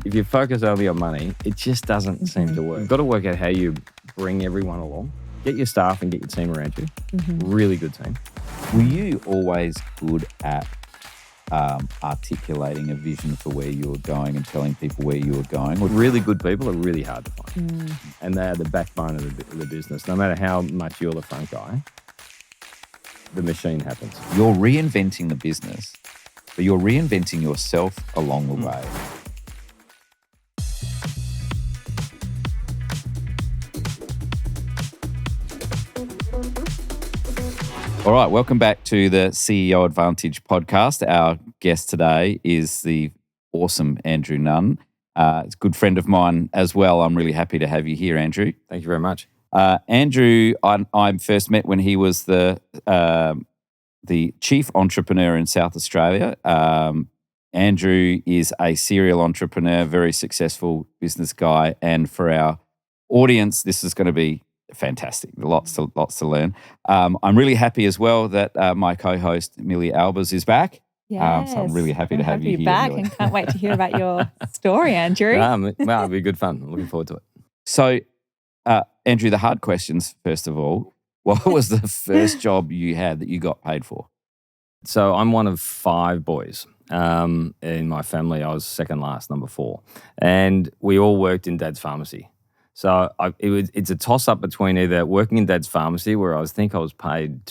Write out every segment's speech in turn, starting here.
if you focus only on money, it just doesn't seem to work. You've got to work out how you bring everyone along. Get your staff and get your team around you. Really good team. Were you always good at articulating a vision for where you were going and telling people where you were going? Really good people are really hard to find. And they are the backbone of the business. No matter how much you're the front guy, the machine happens. You're reinventing the business, but you're reinventing yourself along the way. All right, welcome back to the CEO Advantage podcast. Our guest today is the awesome Andrew Nunn. It's a good friend of mine as well. I'm really happy to have you here, Andrew. Thank you very much. Andrew, I first met when he was the chief entrepreneur in South Australia. Andrew is a serial entrepreneur, very successful business guy, and for our audience, this is going to be fantastic. Lots to learn. I'm really happy as well that my co-host Millie Albers is back. Yes. So I'm really happy to have you here, back, Millie. and can't wait to hear about your story, Andrew. Well, it'll be good fun. I'm looking forward to it. So, Andrew, the hard questions first of all. What was the first job you had that you got paid for? So I'm one of 5 boys. In my family, I was second last, number 4. And we all worked in Dad's pharmacy. So it's a toss-up between either working in Dad's pharmacy, where I think I was paid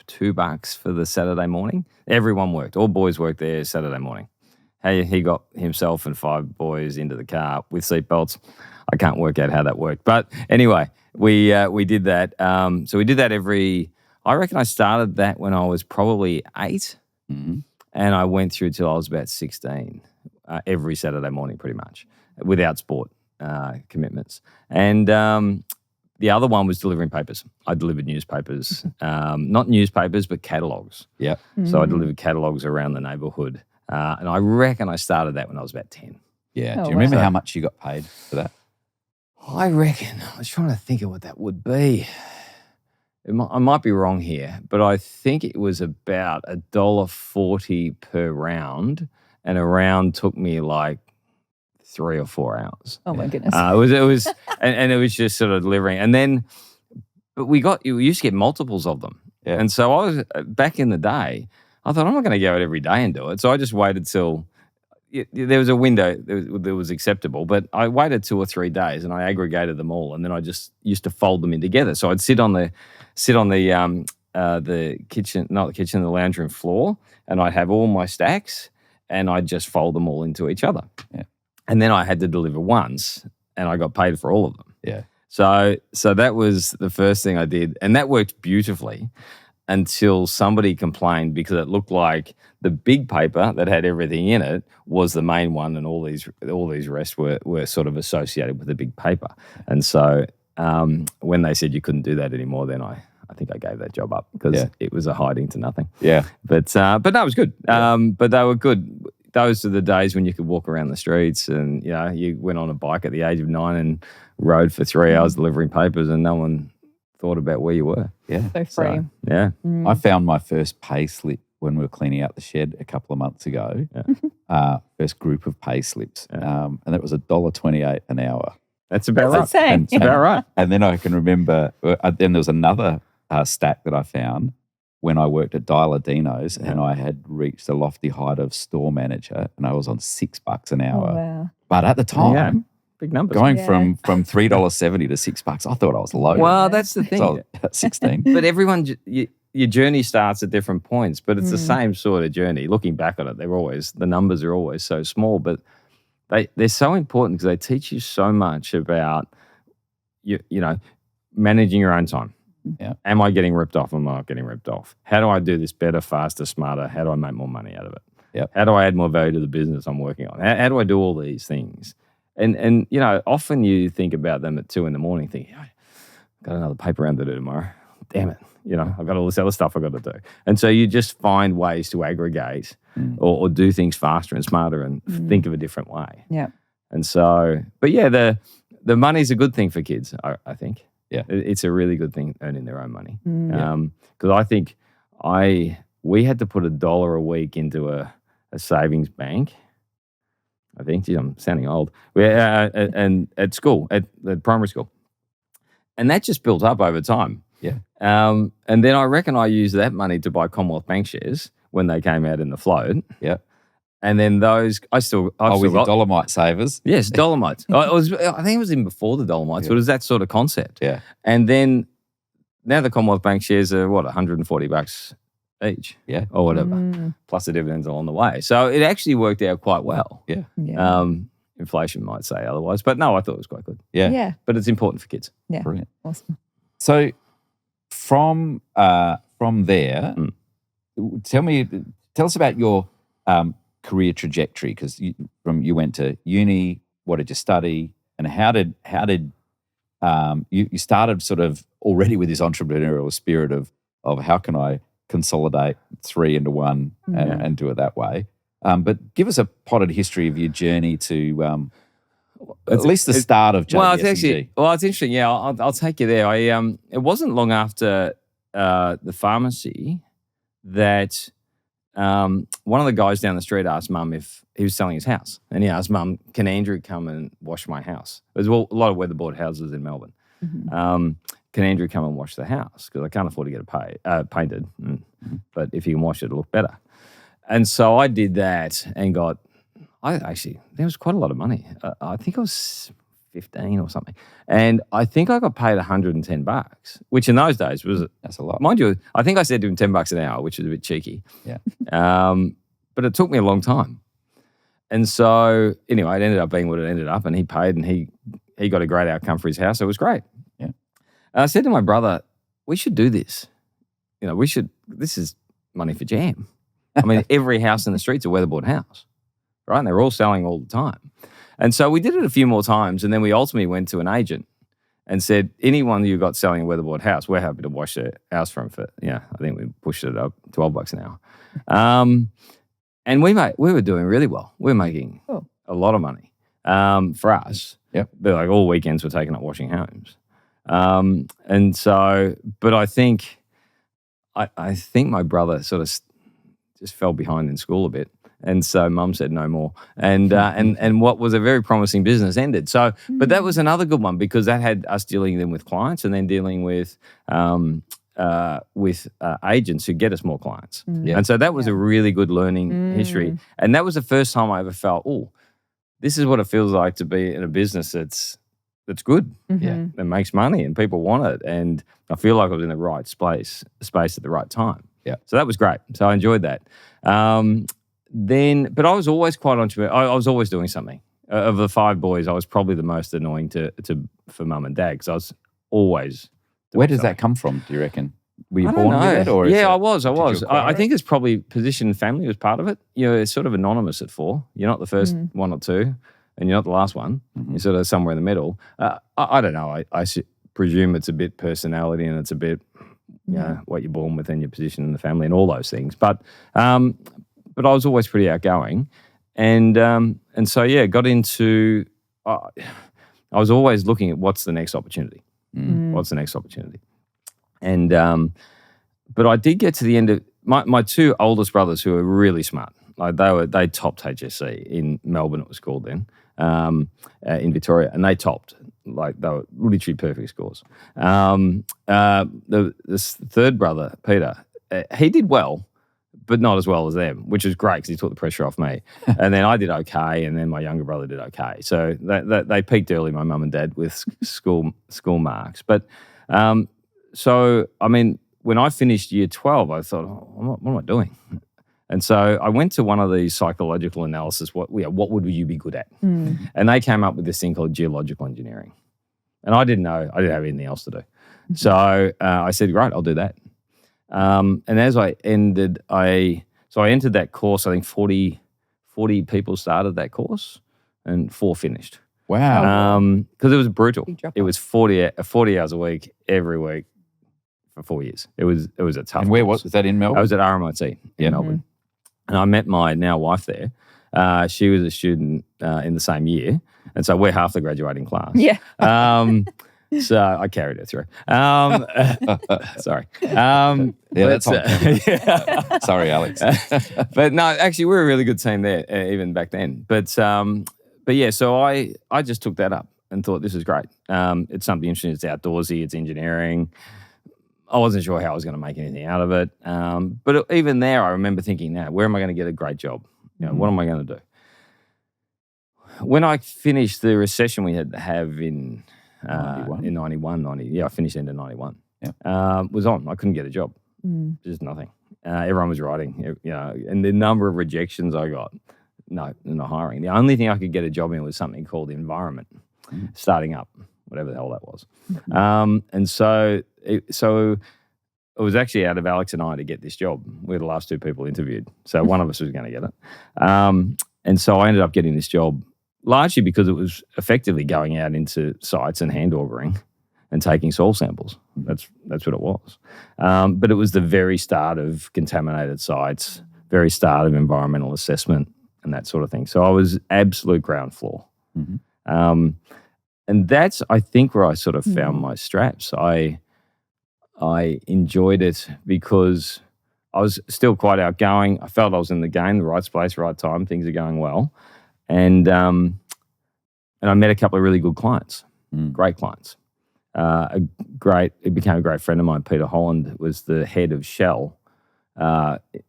$2 for the Saturday morning. Everyone worked. All boys worked there Saturday morning. He got himself and 5 boys into the car with seatbelts. I can't work out how that worked. But anyway, we did that. So we did that I reckon I started that when I was probably 8. And I went through till I was about 16, every Saturday morning pretty much, without sport commitments. And the other one was delivering papers. I delivered newspapers, not newspapers, but catalogues. Yeah. So I delivered catalogues around the neighbourhood. And I reckon I started that when I was about 10. Yeah. Oh, Do you remember wow. how much you got paid for that? I reckon, I was trying to think of what that would be. I might be wrong here, but I think it was about $1.40 per round, and a round took me like 3 or 4 hours. Oh my goodness. It was, and it was just sort of delivering. And then, but we used to get multiples of them. Yeah. And so I was, back in the day, I thought, I'm not going to go out every day and do it. So I just waited till there was a window that was acceptable, but I waited 2 or 3 days and I aggregated them all, and then I just used to fold them in together. So I'd sit on the kitchen, not the kitchen, the lounge room floor, and I'd have all my stacks and I'd just fold them all into each other. Yeah. And then I had to deliver once, and I got paid for all of them. Yeah. So that was the first thing I did, and that worked beautifully until somebody complained because it looked like the big paper that had everything in it was the main one, and all these rest were sort of associated with the big paper. And so when they said you couldn't do that anymore, then I think I gave that job up because it was a hiding to nothing. Yeah. But no, it was good. But they were good. Those are the days when you could walk around the streets, and you went on a bike at the age of 9 and rode for 3 hours delivering papers, and no one thought about where you were. Yeah. So free. Yeah. I found my first pay slip when we were cleaning out the shed a couple of months ago. Yeah. First group of pay slips. And it was $1.28 an hour. That's about right. insane. That's about right. And then I can remember, then there was another stack that I found when I worked at Dialadino's, and I had reached a lofty height of store manager, and I was on $6 an hour. Oh, wow. But at the time, big numbers. going from $3.70 to $6, I thought I was low. Well, that's the thing. So I was at 16. But everyone, your journey starts at different points, but it's the same sort of journey. Looking back on it, the numbers are always so small, but they're so important because they teach you so much about, managing your own time. Yeah. Am I getting ripped off? Am I not getting ripped off? How do I do this better, faster, smarter? How do I make more money out of it? Yep. How do I add more value to the business I'm working on? How do I do all these things? And often you think about them at 2 a.m, thinking, I've got another paper round to do tomorrow. Damn it. I've got all this other stuff I've got to do. And so you just find ways to aggregate or do things faster and smarter and think of a different way. Yeah. And so, but yeah, the money's a good thing for kids, I think. Yeah. It's a really good thing, earning their own money. Because I think we had to put $1 a week into a savings bank I think. Gee, I'm sounding old. And at school, at the primary school. And that just built up over time. Yeah. And then I reckon I used that money to buy Commonwealth Bank shares when they came out in the float. Yeah. And then those, I've still with your got Dolomite savers. Yes, Dolomites. I think it was even before the Dolomites, but it was that sort of concept. Yeah. And then now the Commonwealth Bank shares are what, $140 each, Yeah. or whatever, plus the dividends along the way. So it actually worked out quite well. Yeah. Inflation might say otherwise, but no, I thought it was quite good. Yeah. Yeah. But it's important for kids. Yeah. Brilliant. Awesome. So from there, tell us about your career trajectory, because you went to uni. What did you study, and how did you started sort of already with this entrepreneurial spirit of how can I consolidate three into one and do it that way? But give us a potted history of your journey to at least the start of JBS. It's interesting. Yeah, I'll take you there. It wasn't long after the pharmacy that one of the guys down the street asked Mum if he was selling his house, and he asked Mum, "Can Andrew come and wash my house?" There's a lot of weatherboard houses in Melbourne. Can Andrew come and wash the house? Because I can't afford to get it painted, but if he can wash it, it'll look better. And so I did that and there was quite a lot of money. I think I was 15 or something. And I think I got paid $110, which in those days that's a lot. Mind you, I think I said to him $10 an hour, which was a bit cheeky. Yeah. But it took me a long time. And so anyway, it ended up being what it ended up, and he paid, and he got a great outcome for his house. It was great. Yeah. And I said to my brother, we should do this. This is money for jam. I mean, every house in the street's a weatherboard house, right? And they're all selling all the time. And so we did it a few more times, and then we ultimately went to an agent and said, anyone you got selling a weatherboard house, we're happy to wash their house for them for, I think we pushed it up $12 an hour. And we were doing really well. We were making a lot of money for us. Yep. But like all weekends were taken up washing homes. And so, but I think my brother sort of just fell behind in school a bit. And so Mum said no more. And what was a very promising business ended. So, but that was another good one, because that had us dealing then with clients and then dealing with agents who get us more clients. And so that was a really good learning history. And that was the first time I ever felt, this is what it feels like to be in a business that's good, that makes money and people want it. And I feel like I was in the right space at the right time. Yeah. So that was great. So I enjoyed that. But I was always quite entrepreneurial. I was always doing something. Of the five boys, I was probably the most annoying for Mum and Dad, because I was always. Where does that come from, do you reckon? Were you I born don't with know. it? Or I was. I it? think it's probably position and family was part of it. It's sort of anonymous at 4. You're not the first one or two, and you're not the last one. You're sort of somewhere in the middle. I don't know. I presume it's a bit personality, and it's a bit what you're born with and your position in the family and all those things. But I was always pretty outgoing, and so got into. I was always looking at what's the next opportunity. What's the next opportunity? And but I did get to the end of my two oldest brothers, who were really smart. Like they topped HSC in Melbourne, it was called then, in Victoria, and they topped. Like they were literally perfect scores. This third brother, Peter, he did well, but not as well as them, which was great because he took the pressure off me. And then I did okay, and then my younger brother did okay. So they peaked early, my mum and dad, with school marks. But so I mean, when I finished year 12, I thought, what am I doing? And so I went to one of these psychological analysis. What would you be good at? And they came up with this thing called geological engineering. And I didn't know. I didn't have anything else to do. So I said, great, I'll do that. And as I entered that course. I think 40 people started that course, and 4 finished. Wow. Because it was brutal. It was 40 hours a week, every week for 4 years. It was a tough. And where was that in Melbourne? I was at RMIT in Melbourne. And I met my now wife there. She was a student in the same year. And so we're half the graduating class. Yeah. So I carried her through. Sorry. That's on camera. Yeah. Sorry, Alex. But no, actually, we were a really good team there, even back then. But yeah, so I just took that up and thought this is great. It's something interesting. It's outdoorsy. It's engineering. I wasn't sure how I was going to make anything out of it. But even there, I remember thinking, now, where am I going to get a great job? What am I going to do? When I finished the recession we had to have in 91, I finished into 91. Yeah. Was on. I couldn't get a job. Just nothing. Everyone was writing, and the number of rejections I got, not hiring. The only thing I could get a job in was something called environment, starting up, whatever the hell that was. And so it was actually out of Alex and I to get this job. We're the last two people interviewed. So one of us was going to get it. And so I ended up getting this job largely because it was effectively going out into sites and hand augering and taking soil samples. That's what it was. But it was the very start of contaminated sites, very start of environmental assessment and that sort of thing. So I was absolute ground floor. And that's, I think, where I sort of found my straps. I enjoyed it because I was still quite outgoing. I felt I was in the game, the right place, right time. Things are going well. And I met a couple of really good clients, great clients. It became a great friend of mine. Peter Holland was the head of Shell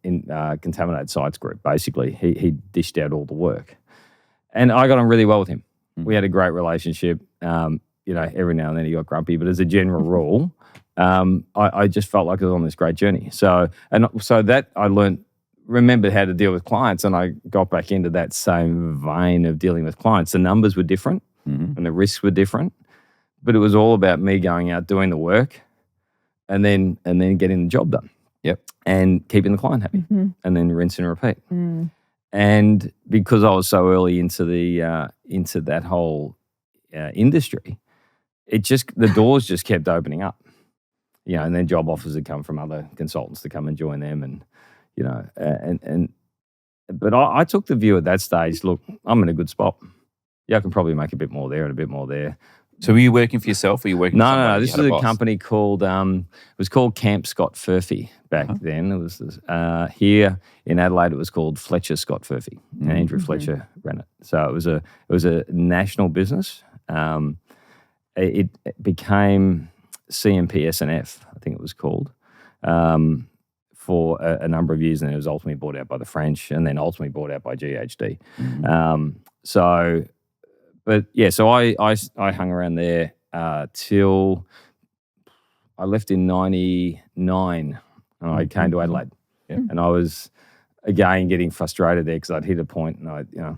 in Contaminated Sites Group, basically. He dished out all the work. And I got on really well with him. We had a great relationship. Every now and then he got grumpy, but as a general rule, I just felt like I was on this great journey. So that I remembered how to deal with clients, and I got back into that same vein of dealing with clients. The numbers were different and the risks were different, but it was all about me going out, doing the work, and then getting the job done. Yep. And keeping the client happy, and then rinse and repeat. And because I was so early into that whole industry, the doors just kept opening up. And then job offers had come from other consultants to come and join them, and but I took the view at that stage, look, I'm in a good spot. I can probably make a bit more there and a bit more there. So were you working for yourself, or were you working for somebody? No. This was a company called, it was called Camp Scott Furphy back then. It was here in Adelaide, it was called Fletcher Scott Furphy. Andrew Fletcher ran it. So it was a national business. It became CMP-SNF, I think it was called, for a number of years, and it was ultimately bought out by the French, and then ultimately bought out by GHD. So I hung around there till I left in 99, and I came to Adelaide. And I was, again, getting frustrated there because I'd hit a point and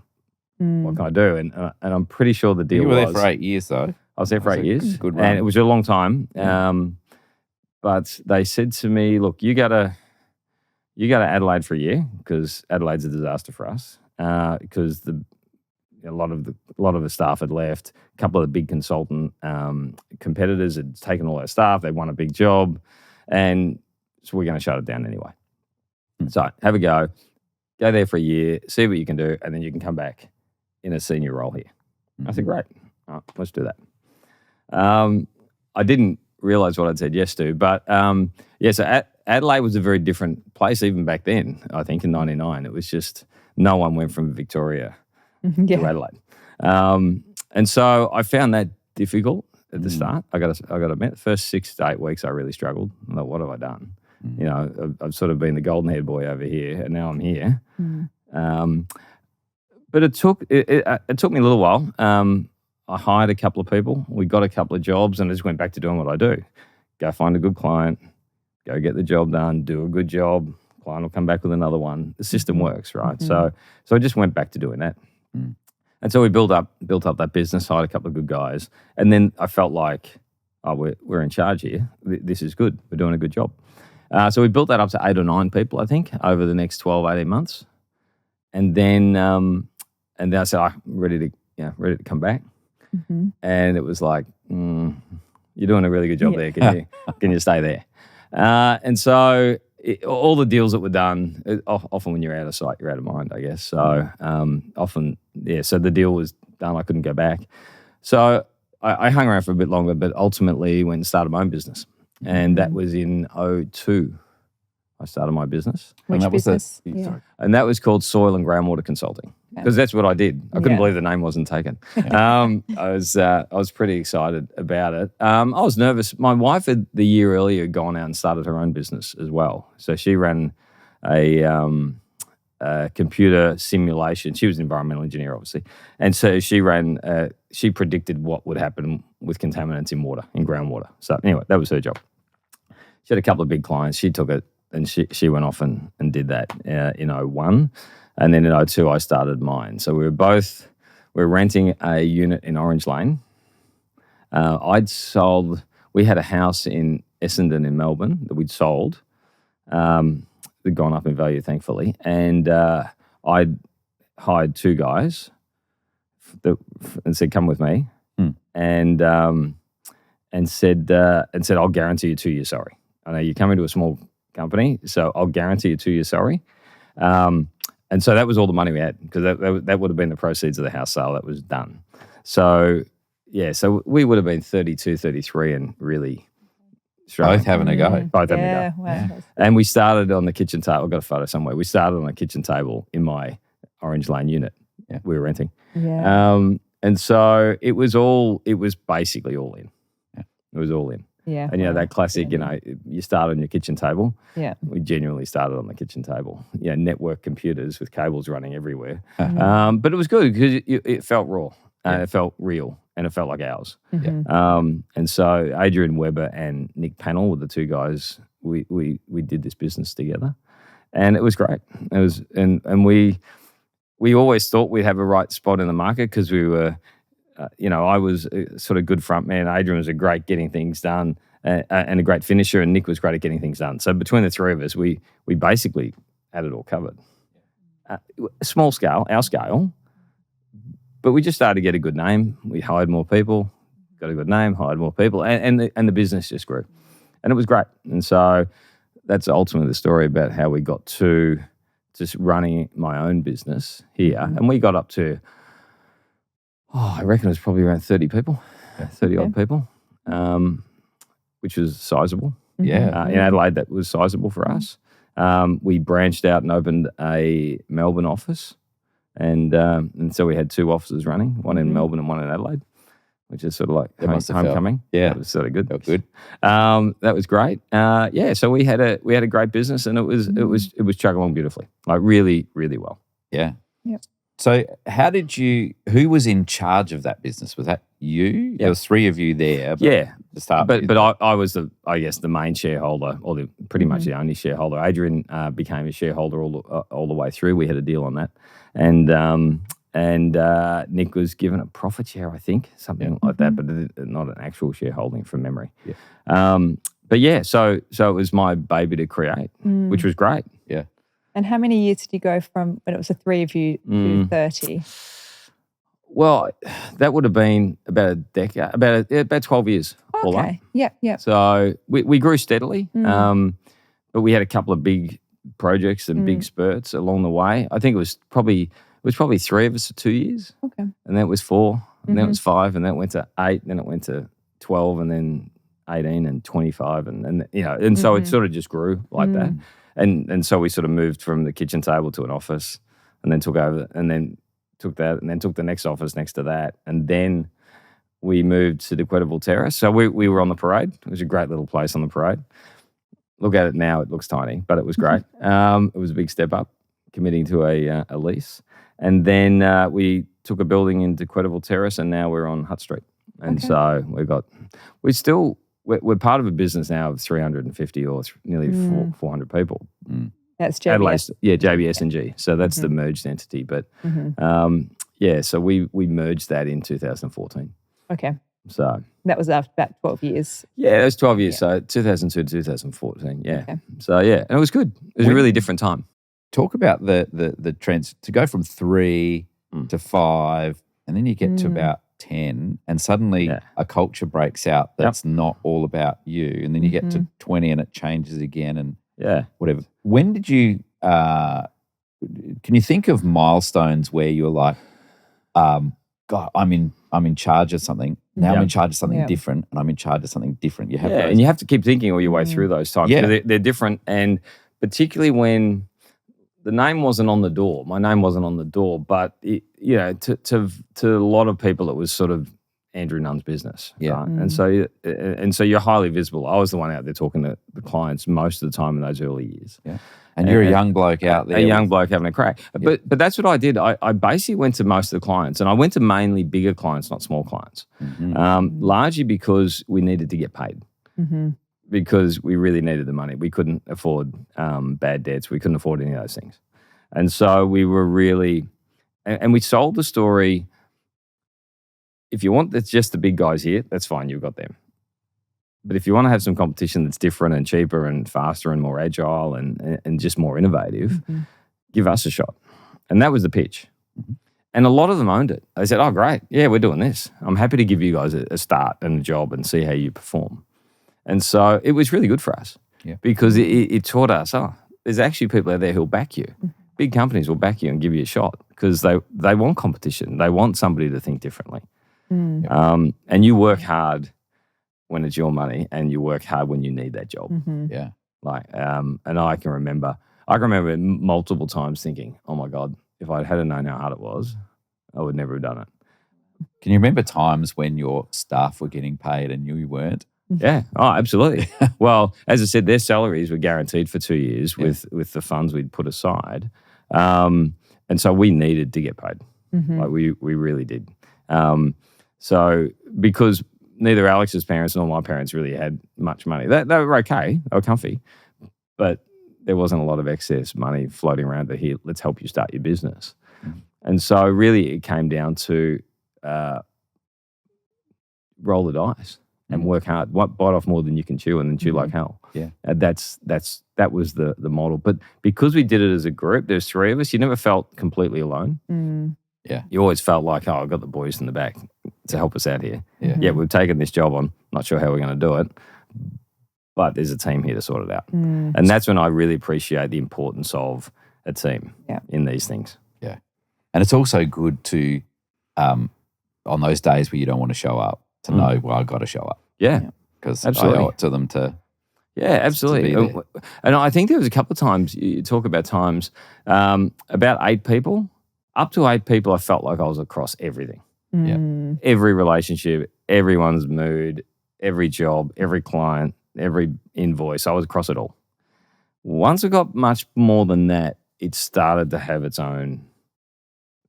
what can I do? And I'm pretty sure the deal was... You were there for 8 years, though. I was there for 8 years. Good run. And it was a long time. But they said to me, look, you go to Adelaide for a year, because Adelaide's a disaster for us, because a lot of the staff had left. A couple of the big consultant competitors had taken all their staff. They won a big job, and so we're going to shut it down anyway. So have a go there for a year, see what you can do, and then you can come back in a senior role here. I said, great, all right, let's do that. I didn't realise what I'd said yes to, but so Adelaide was a very different place even back then. I think in 99, it was just no one went from Victoria to Adelaide, and so I found that difficult at the start. I got to admit, the first 6 to 8 weeks I really struggled. I'm like, what have I done? I've sort of been the golden-haired boy over here, and now I'm here. But it took me a little while. I hired a couple of people. We got a couple of jobs, and I just went back to doing what I do. Go find a good client, go get the job done, do a good job. Client will come back with another one. The system works, right? So I just went back to doing that. And so we built up that business, hired a couple of good guys, and then I felt like, we're in charge here. This is good. We're doing a good job. So we built that up to 8 or 9 people, I think, over the next 12, 18 months. And then I said, I'm ready to come back. And it was like, you're doing a really good job there. Can you stay there? And so all the deals that were done, often when you're out of sight, you're out of mind, I guess. So so the deal was done. I couldn't go back. So I hung around for a bit longer, but ultimately went and started my own business. And that was in '02. I started my business. Which that was business? sorry. And that was called Soil and Groundwater Consulting, because that's what I did. I couldn't believe the name wasn't taken. I was pretty excited about it. I was nervous. My wife had the year earlier gone out and started her own business as well. So she ran a computer simulation. She was an environmental engineer, obviously, and so she predicted what would happen with contaminants in water, in groundwater. So anyway, that was her job. She had a couple of big clients. She took it. And she went off and did that in '01. And then in '02, I started mine. So we were renting a unit in Orange Lane. We had a house in Essendon in Melbourne that we'd sold. They'd gone up in value, thankfully. And I'd hired two guys and said, come with me. And said, I'll guarantee you 2 years, sorry. I know you're coming to a small company, so I'll guarantee you 2 years, sorry. And so that was all the money we had, because that would have been the proceeds of the house sale that was done. So, so we would have been 32, 33 and really struggling. Both having a go. Both having a go. Wow. And we started on the kitchen table. I've got a photo somewhere. We started on a kitchen table in my Orange Lane unit we were renting. Yeah. And so it was basically all in. Yeah. It was all in. Yeah. And, that classic, you start on your kitchen table. Yeah. We genuinely started on the kitchen table. Network computers with cables running everywhere. But it was good because it felt raw and it felt real and it felt like ours. And so Adrian Weber and Nick Pannell were the two guys. We did this business together, and it was great. It was, and we always thought we'd have a right spot in the market because we were. I was a sort of good front man. Adrian was a great getting things done and a great finisher, and Nick was great at getting things done. So between the three of us, we basically had it all covered. Small scale, our scale, but we just started to get a good name. We hired more people, got a good name, hired more people, and the business just grew, and it was great. And so that's ultimately the story about how we got to just running my own business here, and we got up to. I reckon it was probably around 30 people, 30-odd people, which was sizable. Yeah. In Adelaide, that was sizable for us. We branched out and opened a Melbourne office, and so we had two offices running, one in Melbourne and one in Adelaide, which is sort of like homecoming. That was sort of good. Felt good. That was great. So we had a great business, and it was chugging along beautifully, like really, really well. Yeah. Yep. So who was in charge of that business? Was that you? Yeah. There was three of you there. To start but with. But I was the main shareholder, or pretty much the only shareholder. Adrian became a shareholder all the way through. We had a deal on that, and Nick was given a profit share, I think, something like that, but not an actual shareholding from memory. So it was my baby to create, which was great. Yeah. And how many years did you go from when it was the three of you to 30? Well, that would have been about a decade, about 12 years. All up. Okay. Yep. So we grew steadily, but we had a couple of big projects and big spurts along the way. I think it was probably 3 of us for 2 years. Okay. And then it was 4, and then it was 5, and then it went to 8, and then it went to 12, and then 18 and 25, and so it sort of just grew like that. And so we sort of moved from the kitchen table to an office, and then took over, and then took that, and then took the next office next to that, and then we moved to the Quetterville Terrace. So we were on the Parade. It was a great little place on the Parade. Look at it now; it looks tiny, but it was great. It was a big step up, committing to a lease, and then we took a building into Quetterville Terrace, and now we're on Hutt Street. And so we're part of a business now of 350 or nearly 400 people. That's JBS. Adelaide, JBS and G. So that's the merged entity. But so we merged that in 2014. Okay. So that was after about 12 years. Yeah, it was 12 years. So 2002 to 2014. Yeah. Okay. So and it was good. It was a really different time. Talk about the trends to go from 3 to 5, and then you get to about 10, and suddenly a culture breaks out that's not all about you, and then you get to 20 and it changes again, and whatever. When did you can you think of milestones where you were like, God, I'm in charge of something. Now I'm Yeah. in charge of something Yeah. different, and I'm in charge of something different. You have Yeah, those. and you have to keep thinking all your way through those times. Yeah. 'Cause they're different, and particularly when the name wasn't on the door. My name wasn't on the door, but to a lot of people, it was sort of Andrew Nunn's business, Yeah. right? And so you're highly visible. I was the one out there talking to the clients most of the time in those early years. Yeah. And you're a young bloke out there. A young bloke having a crack. But that's what I did. I basically went to most of the clients, and I went to mainly bigger clients, not small clients, largely because we needed to get paid. Because we really needed the money. We couldn't afford bad debts. We couldn't afford any of those things. And so we were really, and we sold the story, if you want just the big guys here, that's fine, you've got them. But if you want to have some competition that's different and cheaper and faster and more agile and just more innovative, give us a shot. And that was the pitch. And a lot of them owned it. They said, oh, great. Yeah, we're doing this. I'm happy to give you guys a start and a job and see how you perform. And so it was really good for us because it taught us, there's actually people out there who'll back you. Big companies will back you and give you a shot because they want competition. They want somebody to think differently. And you work hard when it's your money and you work hard when you need that job. Yeah. And I can remember multiple times thinking, oh my God, if I'd had known how hard it was, I would never have done it. Can you remember times when your staff were getting paid and you weren't? Yeah. Oh, absolutely. Well, as I said, their salaries were guaranteed for 2 years with the funds we'd put aside. And so we needed to get paid. Like we really did. So because neither Alex's parents nor my parents really had much money. They were okay. They were comfy. But there wasn't a lot of excess money floating around to here, let's help you start your business. And so really it came down to roll the dice. And work hard. Bite off more than you can chew, and then chew like hell. Yeah, that was the model. But because we did it as a group, there's 3 of us. You never felt completely alone. Yeah, you always felt like, I've got the boys in the back to help us out here. Yeah, we've taken this job on. Not sure how we're going to do it, but there's a team here to sort it out. And that's when I really appreciate the importance of a team in these things. Yeah, and it's also good to, on those days where you don't want to show up, to know, well, I've got to show up. Yeah. Because I owe it to them to. Yeah, absolutely. And I think there was a couple of times, you talk about times, about 8 people, up to 8 people, I felt like I was across everything. Every relationship, everyone's mood, every job, every client, every invoice, I was across it all. Once it got much more than that, it started to have its own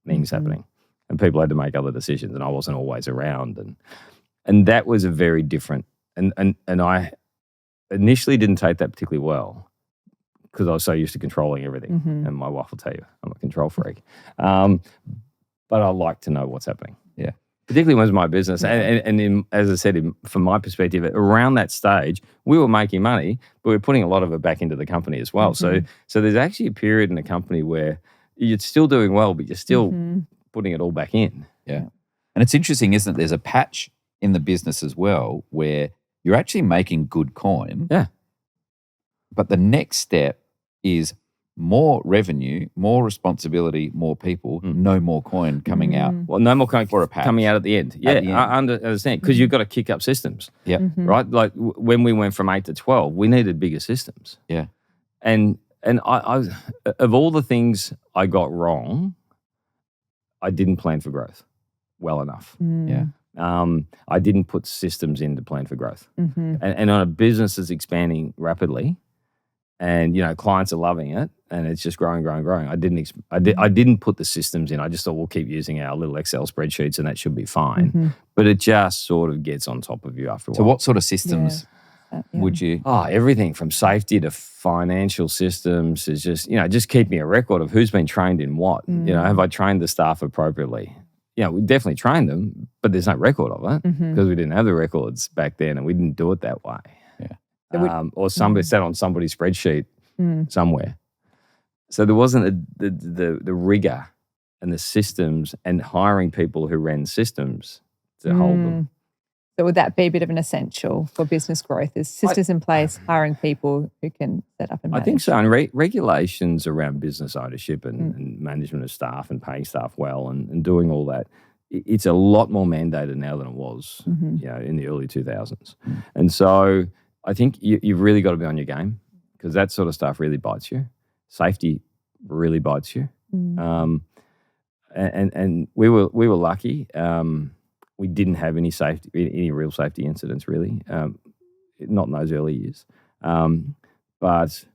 things happening. And people had to make other decisions, and I wasn't always around. And that was a very different, and I initially didn't take that particularly well because I was so used to controlling everything. And my wife will tell you, I'm a control freak. But I like to know what's happening. Yeah. Particularly when it's my business. And as I said, from my perspective, around that stage, we were making money, but we were putting a lot of it back into the company as well. So there's actually a period in the company where you're still doing well, but you're still putting it all back in. Yeah. And it's interesting, isn't it? There's a patch in the business as well where you're actually making good coin. Yeah. But the next step is more revenue, more responsibility, more people, no more coin coming out. Well, no more coin for a patch. coming out at the end. Yeah, At the end. I understand. Because you've got to kick up systems. Yeah. Right? Like when we went from 8 to 12, we needed bigger systems. Yeah. And I of all the things I got wrong, I didn't plan for growth well enough. Yeah. I didn't put systems in to plan for growth. And on a business that's expanding rapidly, and clients are loving it, and it's just growing. I didn't put the systems in. I just thought we'll keep using our little Excel spreadsheets, and that should be fine. But it just sort of gets on top of you after a while. So what sort of systems would you? Oh, everything from safety to financial systems is just keeping a record of who's been trained in what. Have I trained the staff appropriately? We definitely trained them, but there's no record of it because we didn't have the records back then, and we didn't do it that way. Yeah. Or somebody sat on somebody's spreadsheet somewhere. So there wasn't the rigor and the systems and hiring people who ran systems to hold them. So would that be a bit of an essential for business growth? Is systems in place, hiring people who can set up and manage? I think so. And regulations around business ownership and management of staff and paying staff well and doing all that it's a lot more mandated now than it was, in the early 2000s. And so I think you've really got to be on your game, because that sort of stuff really bites you. Safety really bites you. And we were lucky. We didn't have any real safety incidents really, not in those early years. But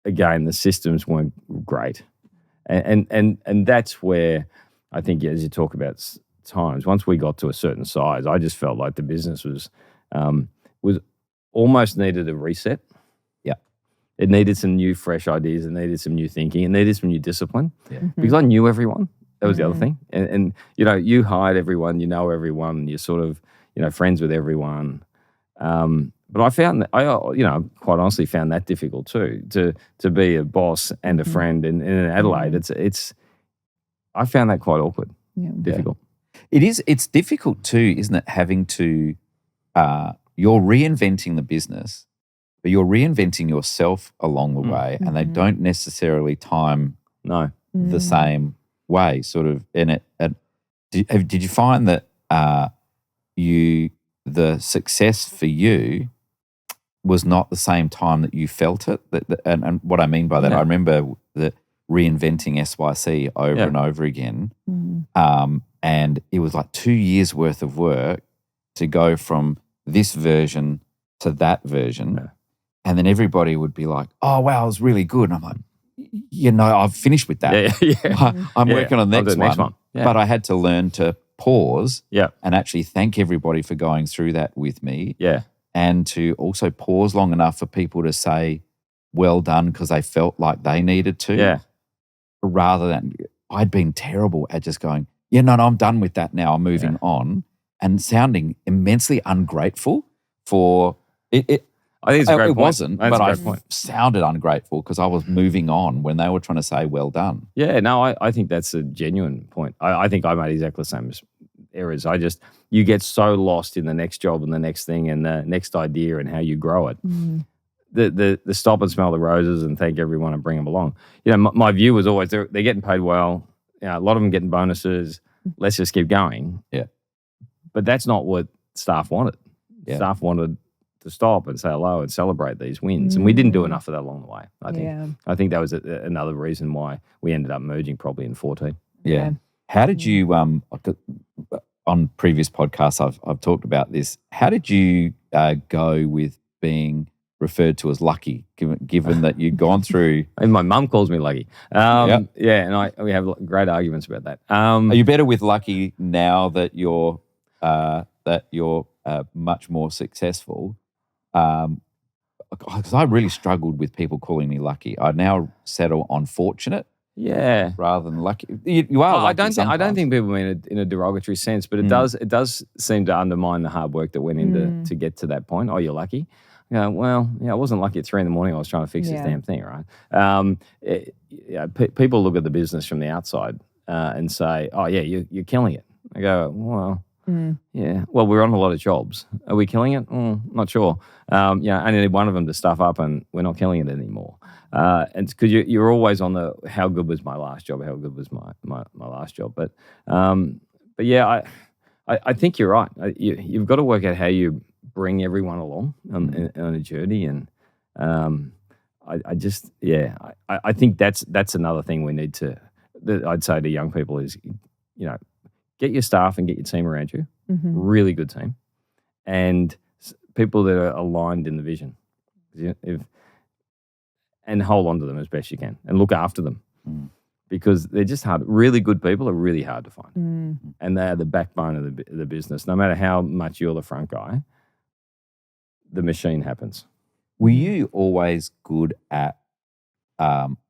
again, the systems weren't great, and that's where I think, as you talk about times, once we got to a certain size, I just felt like the business was almost needed a reset. Yeah, it needed some new, fresh ideas. It needed some new thinking. It needed some new discipline. Yeah. Because I knew everyone. That was the other thing. And you hired everyone, you know everyone, you're sort of, friends with everyone. But I found that, quite honestly found that difficult too, to be a boss and a friend in Adelaide. I found that quite awkward, difficult. It is. It's difficult too, isn't it? Having to, you're reinventing the business, but you're reinventing yourself along the way, and they don't necessarily time the same way. Sort of in it. Did you find that the success for you was not the same time that you felt it? And what I mean by that, I remember that reinventing SYC over and over again, and it was like 2 years worth of work to go from this version to that version, and then everybody would be like, "Oh wow, it was really good," and I'm like, I've finished with that. I'm working on the next one. Yeah. But I had to learn to pause Yeah. and actually thank everybody for going through that with me. Yeah. And to also pause long enough for people to say, well done, because they felt like they needed to. Yeah. Rather than, I'd been terrible at just going, no, I'm done with that now. I'm moving on, and sounding immensely ungrateful for it. I think it's a great point. It wasn't, That's but a I great point. sounded ungrateful because I was moving on when they were trying to say, well done. Yeah, no, I think that's a genuine point. I think I made exactly the same errors. You get so lost in the next job and the next thing and the next idea and how you grow it. The stop and smell the roses and thank everyone and bring them along. My view was always they're getting paid well. A lot of them getting bonuses. Let's just keep going. Yeah. But that's not what staff wanted. Yeah. Staff wanted to stop and say hello and celebrate these wins. And we didn't do enough of that along the way, I think. Yeah. I think that was another reason why we ended up merging probably in 14. Yeah. How did you, on previous podcasts I've talked about this, how did you go with being referred to as lucky, given that you'd gone through... And my mum calls me lucky. Yeah, and we have great arguments about that. Are you better with lucky now that you're much more successul? Because I really struggled with people calling me lucky. I now settle on fortunate, rather than lucky. You are lucky. I don't think people mean it in a derogatory sense, but it does seem to undermine the hard work that went into to get to that point. Oh, you're lucky. I wasn't lucky at 3 a.m. I was trying to fix this damn thing, right? People look at the business from the outside and say, "Oh, yeah, you're killing it." I go, "Well." Yeah. Well, we're on a lot of jobs. Are we killing it? Not sure. I only need one of them to stuff up, and we're not killing it anymore. And because you're always on the how good was my last job? How good was my last job? But yeah, I think you're right. You've got to work out how you bring everyone along on a journey, and I think that's another thing we need to. That I'd say to young people is, get your staff and get your team around you, really good team, and people that are aligned in the vision. And hold on to them as best you can and look after them because they're just hard. Really good people are really hard to find, and they are the backbone of the business. No matter how much you're the front guy, the machine happens. Were you always good at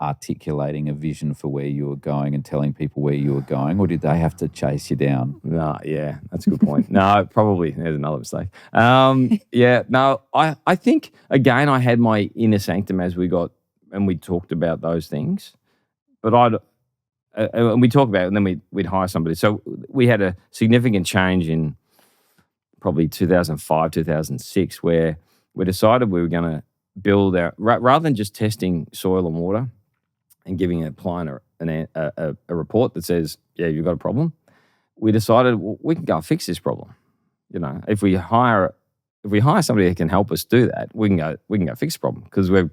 articulating a vision for where you were going and telling people where you were going, or did they have to chase you down? No, yeah, that's a good point. No, probably there's another mistake. I think again I had my inner sanctum as we got and we talked about those things, but and we talk about it and then we'd hire somebody. So we had a significant change in probably 2005, 2006, where we decided we were going to build our, rather than just testing soil and water and giving a client a report that says, yeah, you've got a problem, we decided we can go and fix this problem. If we hire somebody who can help us do that, we can go fix the problem because we've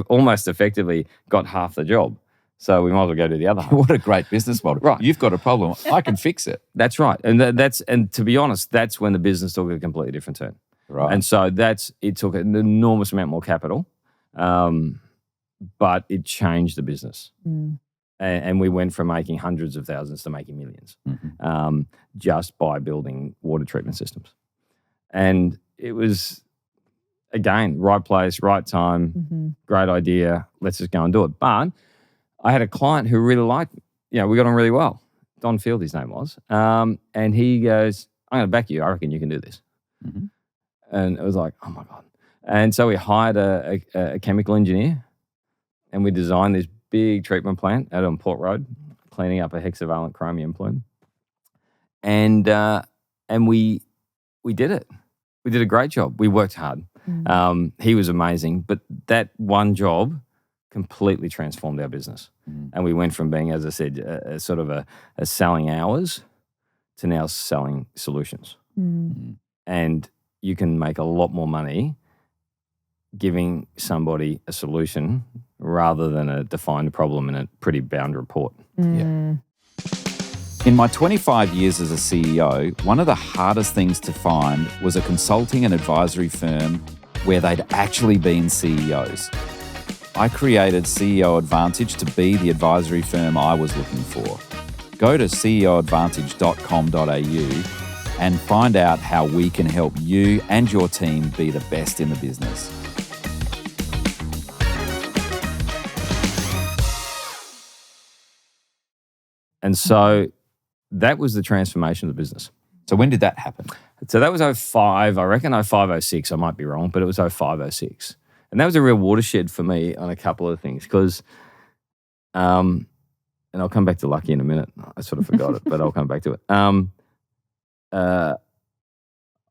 almost effectively got half the job. So we might as well go do the other half. What a great business model. Right. You've got a problem. I can fix it. That's right. And to be honest, that's when the business took a completely different turn. Right. And so it took an enormous amount more capital, but it changed the business. And we went from making hundreds of thousands to making millions just by building water treatment systems. And it was, again, right place, right time, great idea. Let's just go and do it. But I had a client who really liked me. We got on really well. Don Field, his name was. And he goes, I'm going to back you. I reckon you can do this. And it was like, oh, my God. And so we hired a chemical engineer and we designed this big treatment plant out on Port Road, cleaning up a hexavalent chromium plume. And we did it. We did a great job. We worked hard. He was amazing. But that one job completely transformed our business. And we went from being, as I said, a sort of a selling hours to now selling solutions. And you can make a lot more money giving somebody a solution rather than a defined problem in a pretty bound report. Yeah. In my 25 years as a CEO, one of the hardest things to find was a consulting and advisory firm where they'd actually been CEOs. I created CEO Advantage to be the advisory firm I was looking for. Go to ceoadvantage.com.au and find out how we can help you and your team be the best in the business. And so that was the transformation of the business. So when did that happen? So that was 05, I reckon 05, 06, I might be wrong, but it was 05, 06. And that was a real watershed for me on a couple of things because, and I'll come back to Lucky in a minute. I sort of forgot it, but I'll come back to it.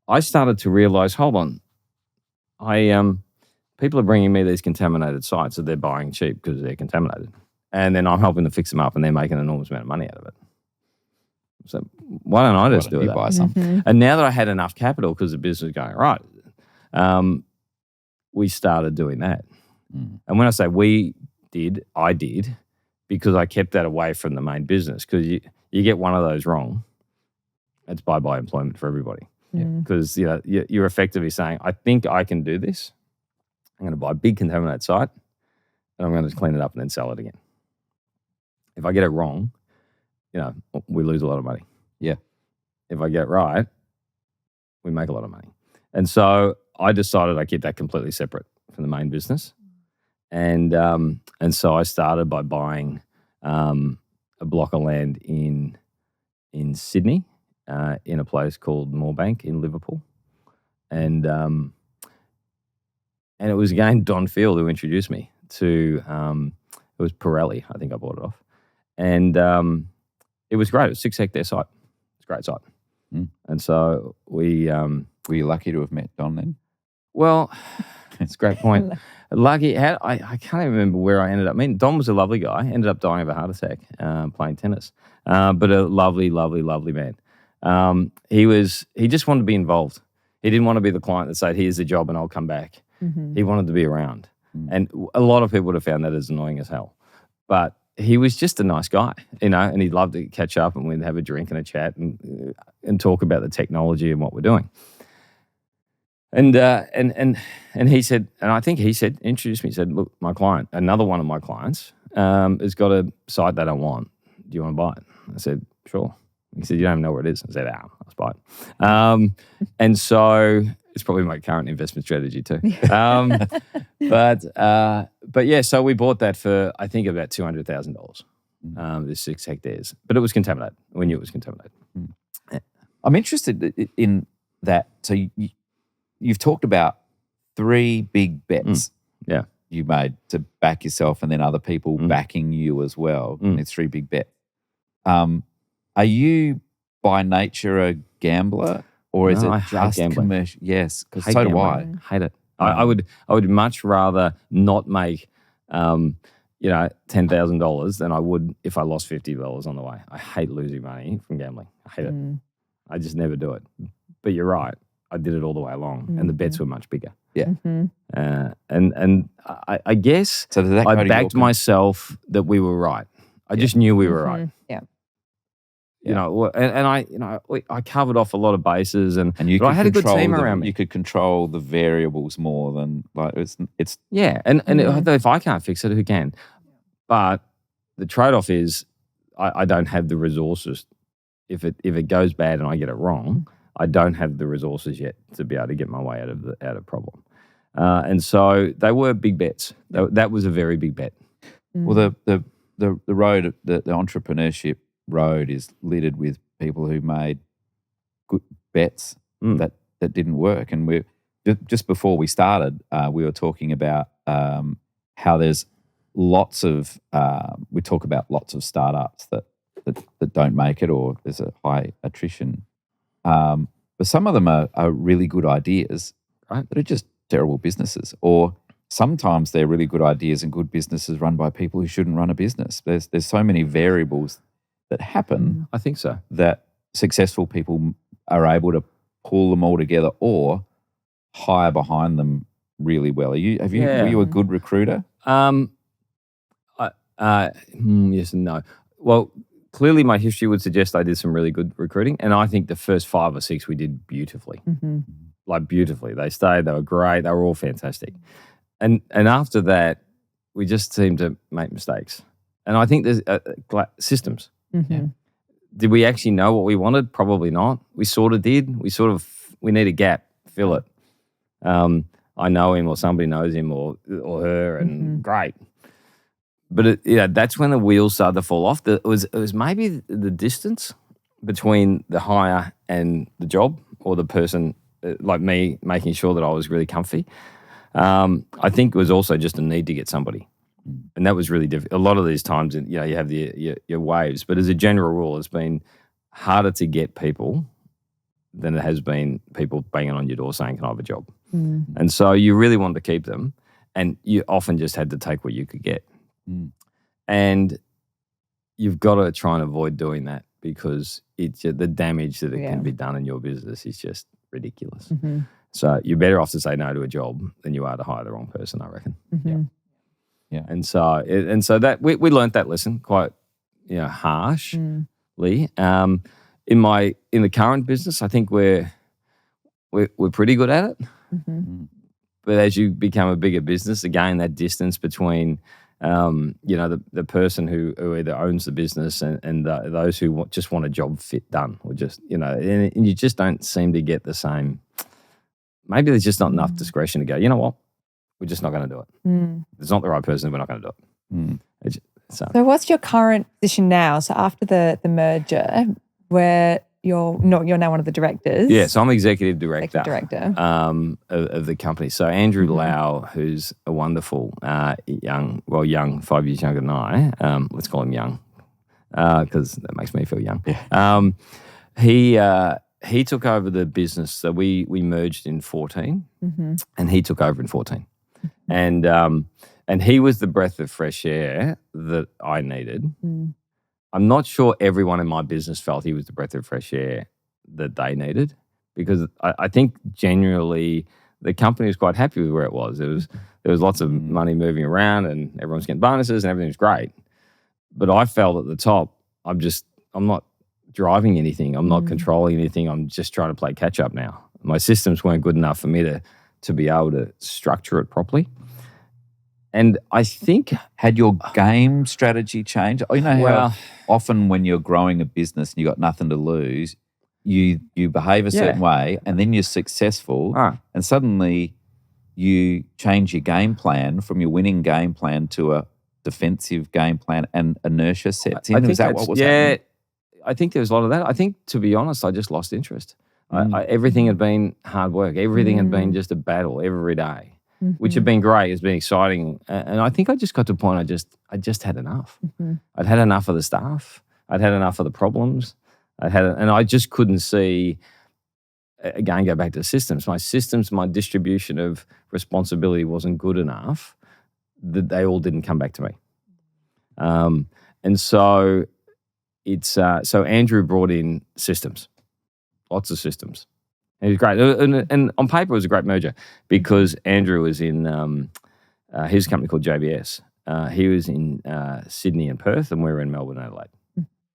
I started to realize, hold on, people are bringing me these contaminated sites that they're buying cheap because they're contaminated. And then I'm helping to fix them up and they're making an enormous amount of money out of it. So why don't I just do that? Buy some? And now that I had enough capital because the business was going right, we started doing that. And when I say I did, because I kept that away from the main business. Because you get one of those wrong, it's bye-bye employment for everybody. Because you're effectively saying, I think I can do this. I'm going to buy a big contaminated site and I'm going to clean it up and then sell it again. If I get it wrong, we lose a lot of money. Yeah. If I get it right, we make a lot of money. And so I decided I keep that completely separate from the main business. And so I started by buying a block of land in Sydney, in a place called Moorebank in Liverpool. And it was again Don Field who introduced me to, it was Pirelli, I think I bought it off. And it was great. It was a 6-hectare site. It's a great site. And so we... Were you lucky to have met Don then? Well, it's a great point. Lucky, I can't even remember where I ended up. I mean, Don was a lovely guy. Ended up dying of a heart attack playing tennis, but a lovely, lovely, lovely man. He just wanted to be involved. He didn't want to be the client that said, here's the job and I'll come back. He wanted to be around. And a lot of people would have found that as annoying as hell. But he was just a nice guy, and he'd love to catch up and we'd have a drink and a chat and talk about the technology and what we're doing. And he said, and I think he said, introduced me, said, look, my client, another one of my clients, has got a site they don't want. Do you want to buy it? I said, sure. He said, you don't even know where it is. I said, let's buy it. And so it's probably my current investment strategy too. But yeah, so we bought that for, I think, about $200,000, this 6 hectares. But it was contaminated. We knew it was contaminated. I'm interested in that. So you've talked about 3 big bets you made to back yourself and then other people backing you as well. It's 3 big bets. Are you by nature a gambler or is it just commercial? Yes, because so do I. Hate it. I would much rather not make $10,000 than I would if I lost $50 on the way. I hate losing money from gambling. I hate it. I just never do it. But you're right. I did it all the way along, and the bets were much bigger. Yeah. And I guess So does that I go to backed your myself that we were right. I just knew we were right. Yeah. I covered off a lot of bases, and but I had a good team around me. You could control the variables more than it's Yeah, and if I can't fix it, who can? But the trade-off is I don't have the resources. If it goes bad and I get it wrong, I don't have the resources yet to be able to get my way out of problem. And so they were big bets. That was a very big bet. Well, the road, the entrepreneurship road is littered with people who made good bets that didn't work. And we just before we started, we were talking about how there's lots of we talk about lots of startups that don't make it, or there's a high attrition. But some of them are really good ideas, right? That are just terrible businesses, or sometimes they're really good ideas and good businesses run by people who shouldn't run a business. There's so many variables that happen. I think so. That successful people are able to pull them all together or hire behind them really well. Were you a good recruiter? Yes and no. Well, clearly my history would suggest I did some really good recruiting, and I think the first 5 or 6 we did beautifully. Like beautifully. They stayed, they were great, they were all fantastic. And after that, we just seemed to make mistakes. And I think there's systems. Did we actually know what we wanted? Probably not. We sort of did. We need a gap, fill it. I know him, or somebody knows him, or her, and great. But that's when the wheels started to fall off. It was maybe the distance between the hire and the job, or the person like me making sure that I was really comfy. I think it was also just a need to get somebody. And that was really difficult. A lot of these times, you have your waves. But as a general rule, it's been harder to get people than it has been people banging on your door saying, can I have a job? And so you really wanted to keep them, and you often just had to take what you could get. And you've got to try and avoid doing that, because the damage that it can be done in your business is just ridiculous. So you're better off to say no to a job than you are to hire the wrong person, I reckon. Yeah. And so that we learned that lesson quite harshly. In the current business, I think we're pretty good at it. But as you become a bigger business, again, that distance between the person who either owns the business and those who just want a job fit done, or just and you just don't seem to get the same. Maybe there's just not enough discretion to go, you know what, we're just not going to do it. It's not the right person, we're not going to do it. So what's your current position now? So after the merger, where you're now one of the directors. Yeah, so I'm executive director. Of the company. So Andrew Lau, who's a wonderful young, 5 years younger than I, let's call him young, because that makes me feel young. He took over the business. So we merged in 14, and he took over in 14. And he was the breath of fresh air that I needed. I'm not sure everyone in my business felt he was the breath of fresh air that they needed, because I think generally the company was quite happy with where it was. There was lots of money moving around, and everyone's getting bonuses, and everything was great. But I felt at the top, I'm not driving anything. I'm not controlling anything. I'm just trying to play catch up now. My systems weren't good enough for me to be able to structure it properly. And I think, had your game strategy changed? How often when you're growing a business and you got nothing to lose, you behave a certain way, and then you're successful, and suddenly you change your game plan from your winning game plan to a defensive game plan, and inertia sets in. Is that what was happening? I think there was a lot of that. I think, to be honest, I just lost interest. Everything had been hard work. Everything had been just a battle every day. Which had been great, it's been exciting. And I think I just got to a point I just had enough. I'd had enough of the staff. I'd had enough of the problems. And I just couldn't see, again, go back to systems. My distribution of responsibility wasn't good enough that they all didn't come back to me. And so it's so Andrew brought in systems, lots of systems. And it was great. And on paper, it was a great merger because Andrew was in his company called JBS. He was in Sydney and Perth, and we were in Melbourne and Adelaide.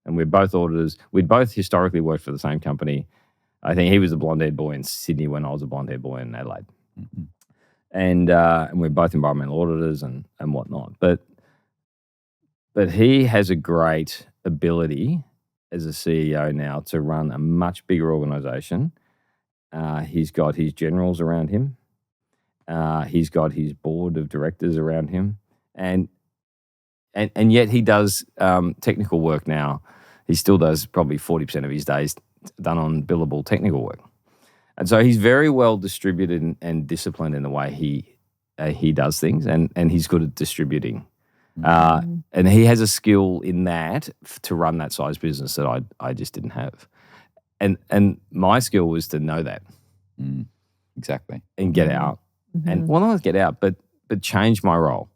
And we're both auditors. We'd both historically worked for the same company. I think he was a blonde-haired boy in Sydney when I was a blonde-haired boy in Adelaide. Mm-hmm. And we're both environmental auditors and whatnot. But he has a great ability as a CEO now to run a much bigger organization. He's got his generals around him. He's got his board of directors around him. And yet he does technical work now. He still does probably 40% of his days done on billable technical work. And so he's very well distributed and disciplined in the way he does things, and he's good at distributing. And he has a skill in that to run that size business that I just didn't have. And my skill was to know that. Exactly. And get out. And not get out, but change my role.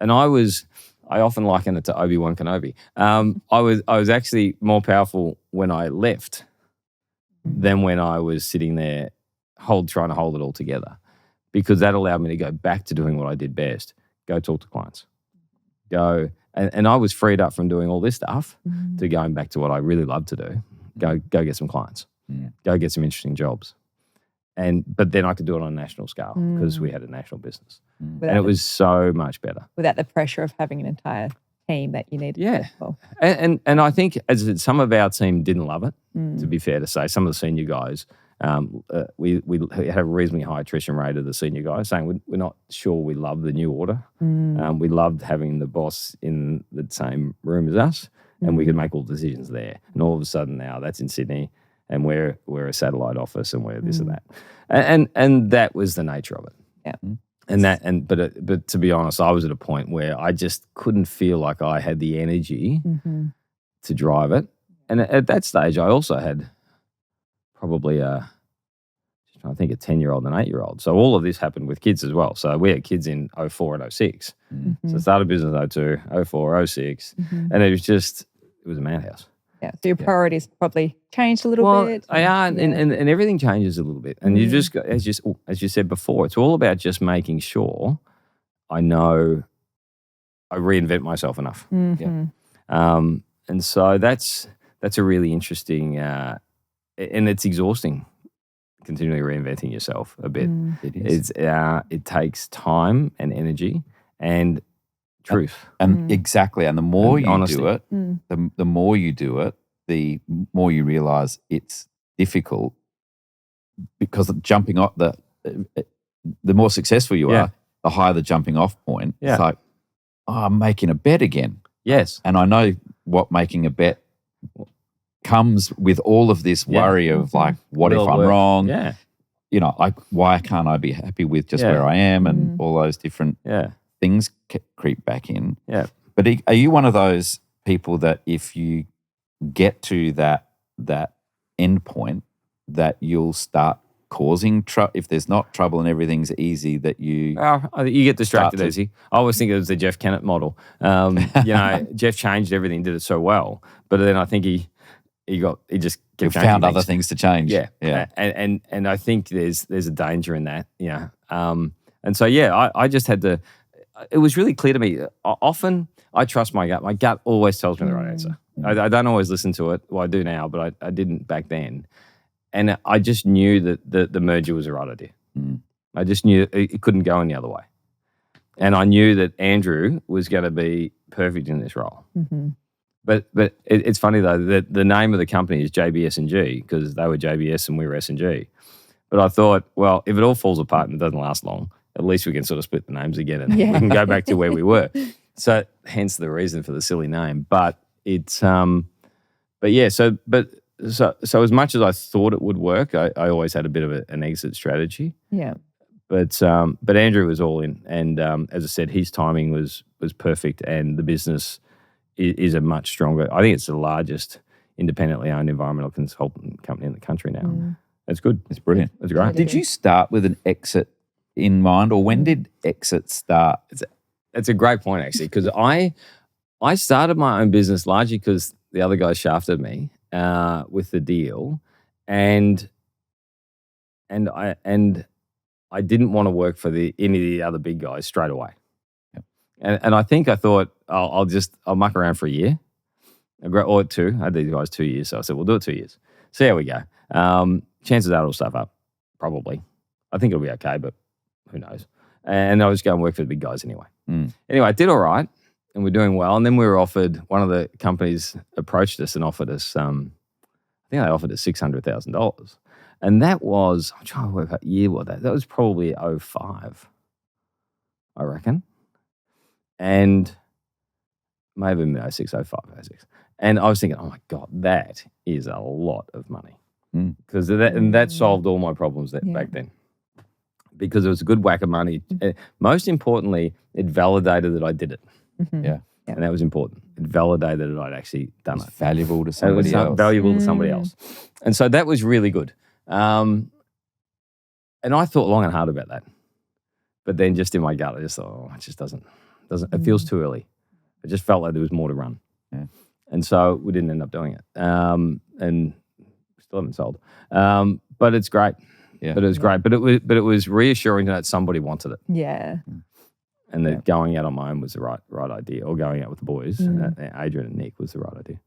And I often liken it to Obi-Wan Kenobi. I was actually more powerful when I left than when I was sitting there trying to hold it all together, because that allowed me to go back to doing what I did best, go talk to clients, and I was freed up from doing all this stuff to going back to what I really love to do, go get some clients, go get some interesting jobs. But then I could do it on a national scale because we had a national business. And it was so much better. Without the pressure of having an entire team that you needed. Yeah. And I think some of our team didn't love it, to be fair to say. Some of the senior guys, we had a reasonably high attrition rate of the senior guys saying we're not sure we love the new order. We loved having the boss in the same room as us and we could make all decisions there. And all of a sudden now that's in Sydney. And we're a satellite office, and we're this and that, and that was the nature of it. Yeah. But to be honest, I was at a point where I just couldn't feel like I had the energy to drive it. And at that stage, I also had probably a 10-year-old and 8-year-old. So all of this happened with kids as well. So we had kids in 04 and 06. So I started business in 02, 04, 06, and it was a madhouse. Yeah, so your priorities probably changed a little bit. And everything changes a little bit. And you just, as you said before, it's all about just making sure I know I reinvent myself enough. And so that's a really interesting, and it's exhausting, continually reinventing yourself a bit. It is. It takes time and energy and truth. And exactly. And the more you honesty. do it, the more you do it, the more you realize it's difficult, because jumping off the more successful you are, the higher the jumping off point. It's like, I'm making a bet again. Yes. And I know what making a bet comes with all of this worry of like, what if I'm wrong? Yeah. You know, why can't I be happy with just where I am, and all those different things creep back in. Yeah. But are you one of those people that if you get to that end point, that you'll start causing trouble? If there's not trouble and everything's easy, that you get distracted easy. I always think it was the Jeff Kennett model. Jeff changed everything, did it so well, but then I think he just kept found other things to change. Yeah. And I think there's a danger in that. Yeah. And so I just had to. It was really clear to me. Often I trust my gut. My gut always tells me the right answer. I don't always listen to it. Well, I do now, but I didn't back then. And I just knew that the merger was the right idea. I just knew it couldn't go any other way. And I knew that Andrew was going to be perfect in this role. But it's funny though that the name of the company is JBS and G, because they were JBS and we were S&G. But I thought, well, if it all falls apart and it doesn't last long, at least we can sort of split the names again and we can go back to where we were. So hence the reason for the silly name. But it's so as much as I thought it would work, I always had a bit of an exit strategy. Yeah. But Andrew was all in, and as I said, his timing was perfect, and the business is a much stronger. I think it's the largest independently owned environmental consultant company in the country now. It's good. It's brilliant. It's great. Did you start with an exit in mind, or when did exit start? It's a great point actually, because I I started my own business largely because the other guy shafted me with the deal, and I didn't want to work for any of the other big guys straight away. Yep. And I think I thought I'll muck around for a year or two. I had these guys 2 years, so I said we'll do it 2 years. See how we go. Chances are it'll stuff up, probably. I think it'll be okay, but who knows? And I was going to work for the big guys anyway. Anyway, I did all right, and we're doing well. And then we were offered, one of the companies approached us and offered us, I think they offered us $600,000. And that was, I'm trying to work out year what that was probably 05, I reckon. And maybe 06, 05, 06. And I was thinking, oh my God, that is a lot of money. Because that solved all my problems back then. Because it was a good whack of money. Most importantly, it validated that I did it. Yeah. And that was important. It validated that I'd actually done it. Valuable to somebody else. Valuable to somebody else. And so that was really good. And I thought long and hard about that. But then just in my gut, I just thought, it just doesn't, it feels too early. It just felt like there was more to run. Yeah. And so we didn't end up doing it. And we still haven't sold. But it's great. Yeah. But it was great. But it was reassuring that somebody wanted it. Yeah. And that going out on my own was the right idea, or going out with the boys, Adrian and Nick, was the right idea.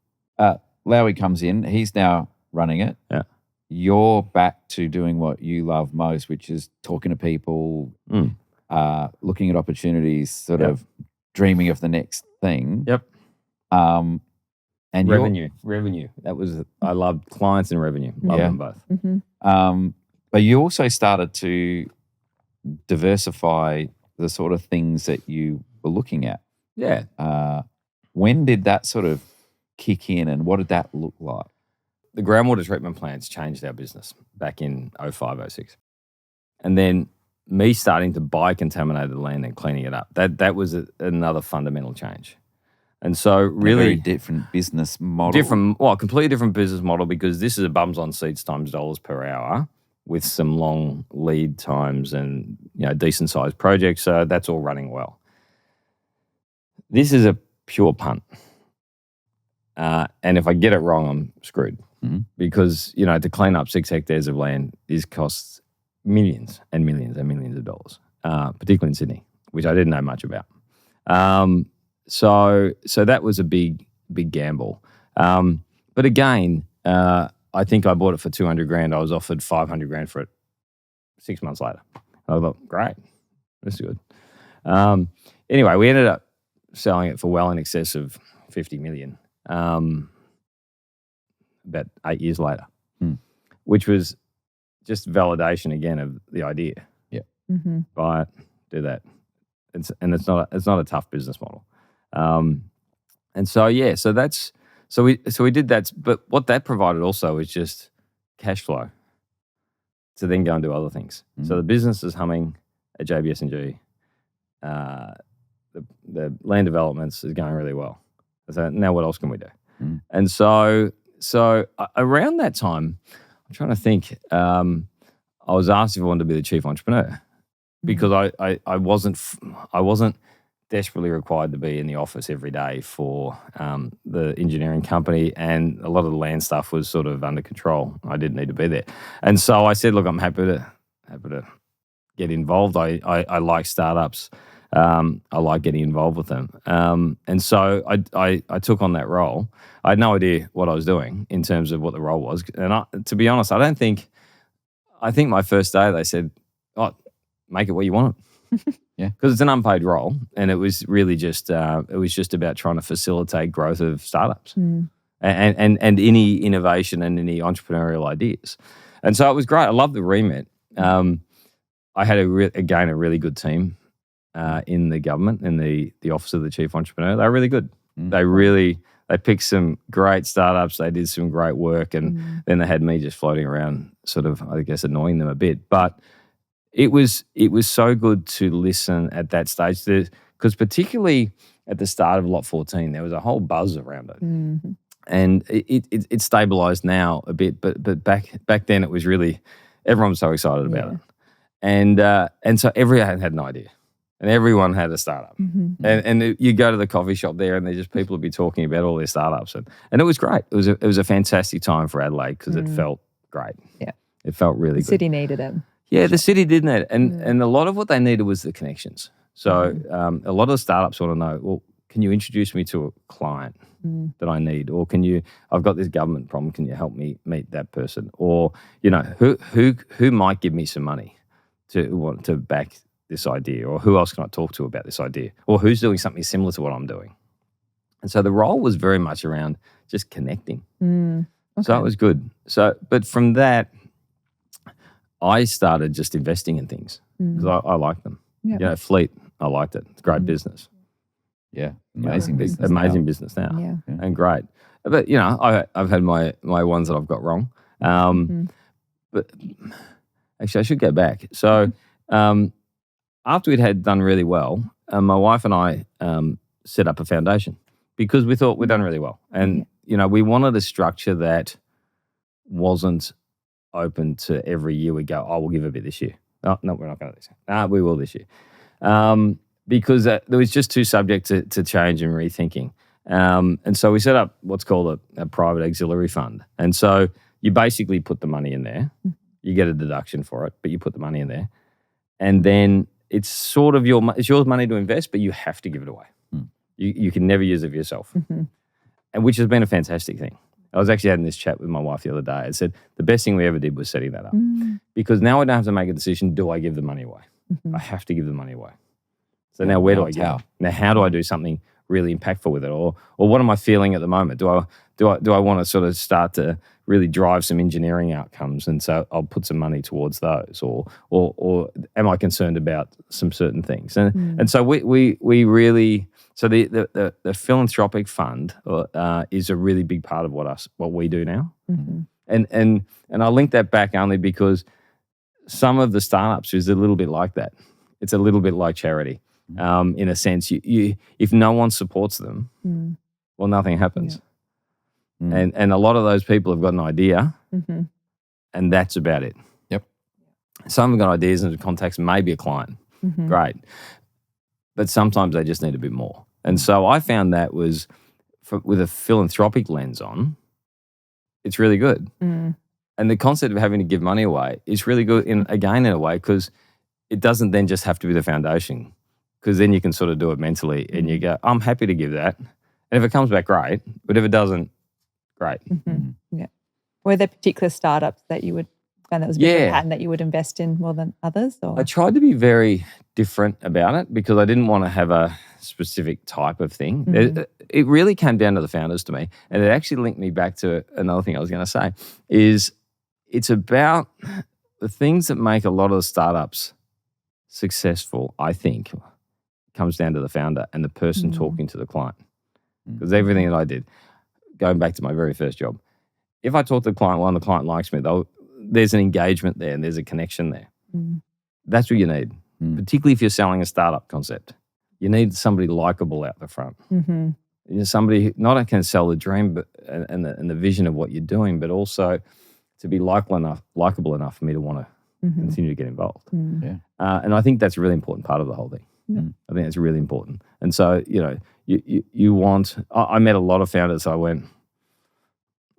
Lowy comes in. He's now running it. Yeah. You're back to doing what you love most, which is talking to people, looking at opportunities, sort of dreaming of the next thing. Yep. And revenue. That was, I loved clients and revenue. Love them both. But you also started to diversify the sort of things that you were looking at. Yeah. When did that sort of kick in, and what did that look like? The groundwater treatment plants changed our business back in 05, 06. And then me starting to buy contaminated land and cleaning it up, that was another fundamental change. And so really... A very different business model. Completely different business model, because this is a bums on seats times dollars per hour with some long lead times and decent sized projects. So that's all running well. This is a pure punt. And if I get it wrong, I'm screwed. Because, to clean up 6 hectares of land, this costs millions and millions and millions of dollars, particularly in Sydney, which I didn't know much about. So that was a big gamble. But again, I think I bought it for $200,000. I was offered $500,000 for it 6 months later. I thought, great, this is good. Anyway, we ended up selling it for well in excess of $50 million. About 8 years later, which was just validation again of the idea. Yeah, buy it, do that. It's not a tough business model. And so we did that. But what that provided also was just cash flow to then go and do other things. So the business is humming at JBS&G. The land developments is going really well. So now what else can we do? And so around that time, I'm trying to think, I was asked if I wanted to be the chief entrepreneur, because I wasn't desperately required to be in the office every day for the engineering company, and a lot of the land stuff was sort of under control. I didn't need to be there. And so I said, look, I'm happy to get involved. I like startups. I like getting involved with them. And so I took on that role. I had no idea what I was doing in terms of what the role was. And to be honest, I think my first day they said, oh, make it what you want. Yeah. Because it's an unpaid role, and it was really just about trying to facilitate growth of startups and any innovation and any entrepreneurial ideas. And so it was great. I loved the remit. I had a really good team in the government, in the office of the chief entrepreneur. They were really good. They picked some great startups. They did some great work, and then they had me just floating around, sort of, I guess, annoying them a bit. But it was so good to listen at that stage, because particularly at the start of Lot 14, there was a whole buzz around it, and it stabilised now a bit. But back then, it was really, everyone was so excited about it, and so everyone had an idea. and everyone had a startup. Mm-hmm. And you go to the coffee shop there, and there's just people would be talking about all their startups, and it was great. It was a fantastic time for Adelaide because it felt great. Yeah. It felt really The good. city needed it. Yeah, the city did need it, and a lot of what they needed was the connections. So a lot of the startups want to know, well, can you introduce me to a client that I need, or I've got this government problem, can you help me meet that person, or who might give me some money to back this idea, or who else can I talk to about this idea, or who's doing something similar to what I'm doing. And so the role was very much around just connecting. So it was good. But from that, I started just investing in things because I like them. Yeah. Fleet, I liked it. It's great business. Yeah, amazing business. Amazing business now. Yeah. And great. But, I've had my ones that I've got wrong. But actually, I should go back. So after we'd had done really well, my wife and I set up a foundation because we thought we'd done really well. And, we wanted a structure that wasn't open to every year we go, we'll give a bit this year. No, we're not going to this year. We will this year. Because there was just too subject to change and rethinking. And so we set up what's called a private auxiliary fund. And so you basically put the money in there. You get a deduction for it, but you put the money in there. And then it's sort of it's your money to invest, but you have to give it away. You can never use it for yourself. And which has been a fantastic thing. I was actually having this chat with my wife the other day. I said, the best thing we ever did was setting that up. Because now I don't have to make a decision, do I give the money away? I have to give the money away. So now where do I go? Now how do I do something really impactful with it? Or what am I feeling at the moment? Do I want to sort of start to really drive some engineering outcomes? And so I'll put some money towards those. Or am I concerned about some certain things? And so we really, so the philanthropic fund is a really big part of what we do now. And I link that back only because some of the startups is a little bit like that. It's a little bit like charity. In a sense, you if no one supports them, well, nothing happens. And a lot of those people have got an idea, and that's about it. Yep. Some have got ideas and contacts, maybe a client. Great. But sometimes they just need a bit more. And so I found that was, with a philanthropic lens on, it's really good. And the concept of having to give money away is really good, in a way, because it doesn't then just have to be the foundation. Because then you can sort of do it mentally and you go, I'm happy to give that. And if it comes back, great. But if it doesn't, great. Yeah. Were there particular startups that you would find that was a bit of a pattern that you would invest in more than others? Or? I tried to be very different about it because I didn't want to have a specific type of thing. It really came down to the founders to me. And it actually linked me back to another thing I was going to say, is it's about the things that make a lot of the startups successful, I think, comes down to the founder and the person talking to the client. Because everything that I did, going back to my very first job, if I talk to the client, the client likes me, there's an engagement there and there's a connection there. That's what you need, particularly if you're selling a startup concept. You need somebody likable out the front. Somebody who not only can sell the dream but and the vision of what you're doing, but also to be likable enough for me to want to continue to get involved. And I think that's a really important part of the whole thing. I think it's really important. And so, you want, I met a lot of founders. I went,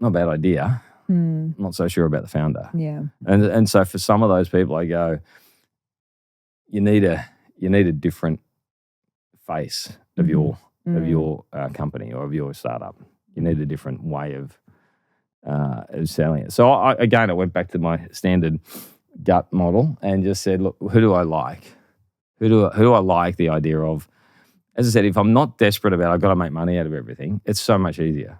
not a bad idea. I'm not so sure about the founder. Yeah. And so for some of those people, I go, you need a different face of your company or of your startup. You need a different way of selling it. So I went back to my standard gut model and just said, look, who do I like? Who do I like the idea of? As I said, if I'm not desperate about I've got to make money out of everything, it's so much easier.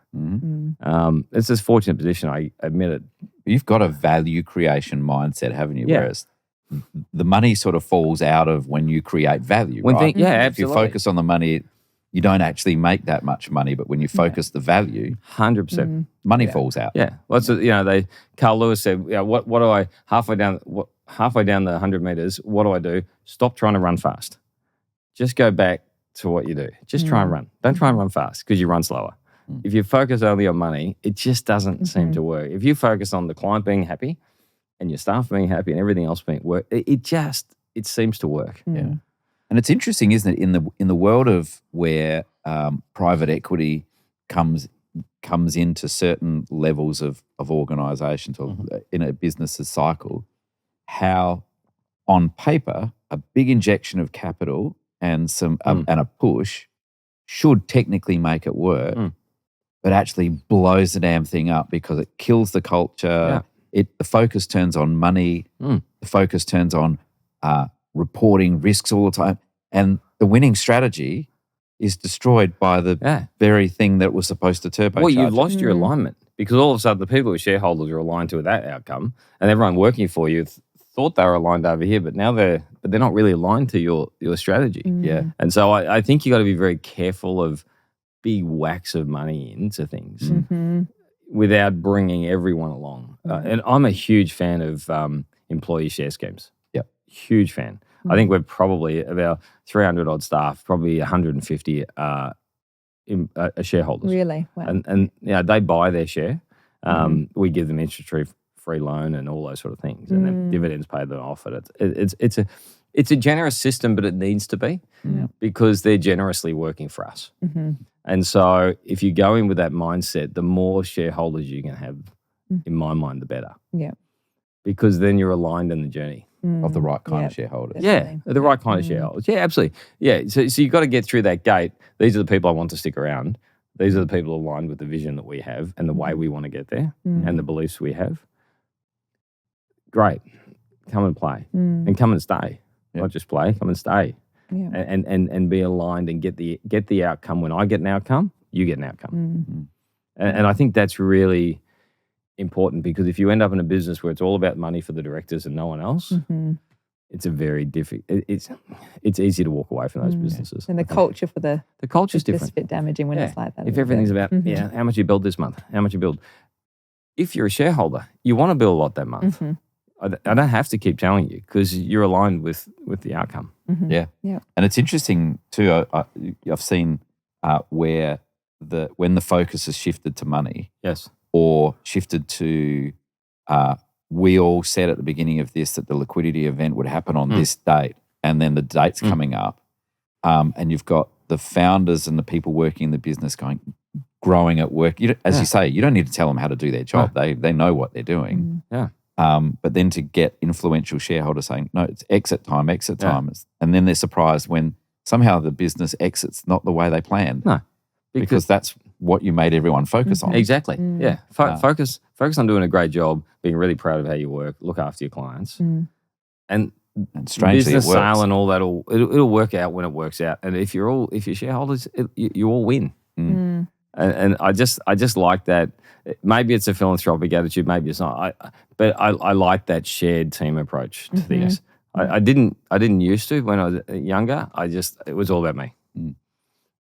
It's this fortunate position, I admit it. You've got a value creation mindset, haven't you? Yeah. Whereas the money sort of falls out of when you create value, right? If you focus on the money, you don't actually make that much money. But when you focus the value, 100%, money falls out. Yeah. Well, Carl Lewis said, what do I halfway down the 100 meters? What do I do? Stop trying to run fast. Just go back to what you do. Just try and run. Don't try and run fast because you run slower. If you focus only on money, it just doesn't seem to work. If you focus on the client being happy and your staff being happy and everything else being work, it seems to work. And it's interesting, isn't it, in the world of where private equity comes into certain levels of organisations or in a business's cycle, how on paper a big injection of capital and and a push should technically make it work, but actually blows the damn thing up because it kills the culture. The focus turns on money. The focus turns on reporting risks all the time. And the winning strategy is destroyed by the very thing that was supposed to turbocharge. Well, you've lost your alignment because all of a sudden the people who are shareholders are aligned to that outcome, and everyone working for you thought they were aligned over here, but now they're not really aligned to your strategy. Yeah. And so I think you got to be very careful of big whacks of money into things without bringing everyone along. And I'm a huge fan of employee share schemes. Yep. Huge fan. I think we're probably, of our 300 odd staff, probably 150 are shareholders. Really? Wow. And they buy their share. We give them interest-free loan and all those sort of things, and then dividends paid them off. It's a generous system, but it needs to be because they're generously working for us. And so if you go in with that mindset, the more shareholders you can have, in my mind, the better. Yeah. Because then you're aligned in the journey. Of the right kind of shareholders. Definitely. Yeah, the right kind of shareholders. Yeah, absolutely. Yeah, so you've got to get through that gate. These are the people I want to stick around. These are the people aligned with the vision that we have and the way we want to get there and the beliefs we have. Great. Come and play and come and stay. Not just play, come and stay. Yeah. And be aligned and get the outcome. When I get an outcome, you get an outcome. And I think that's really important because if you end up in a business where it's all about money for the directors and no one else, it's a very difficult. It's easy to walk away from those businesses. And the culture for the culture's it's different. a bit damaging when it's like that. If everything's about how much you build this month, how much you build. If you're a shareholder, you want to build a lot that month. I don't have to keep telling you because you're aligned with the outcome. Yeah. And it's interesting too. I've seen where when the focus has shifted to money, Yes. or shifted to we all said at the beginning of this that the liquidity event would happen on this date, and then the date's coming up, and you've got the founders and the people working in the business growing at work. You say, you don't need to tell them how to do their job. They know what they're doing. Yeah. But then to get influential shareholders saying, no, it's exit time. And then they're surprised when somehow the business exits not the way they planned. No. Because that's what you made everyone focus on. Exactly. Yeah. Focus on doing a great job, being really proud of how you work, look after your clients. And strangely business it works. sale and all that, it'll work out when it works out. And if you're shareholders, you all win. And I just like that. Maybe it's a philanthropic attitude, maybe it's not. But I like that shared team approach to this. I didn't used to when I was younger. It was all about me.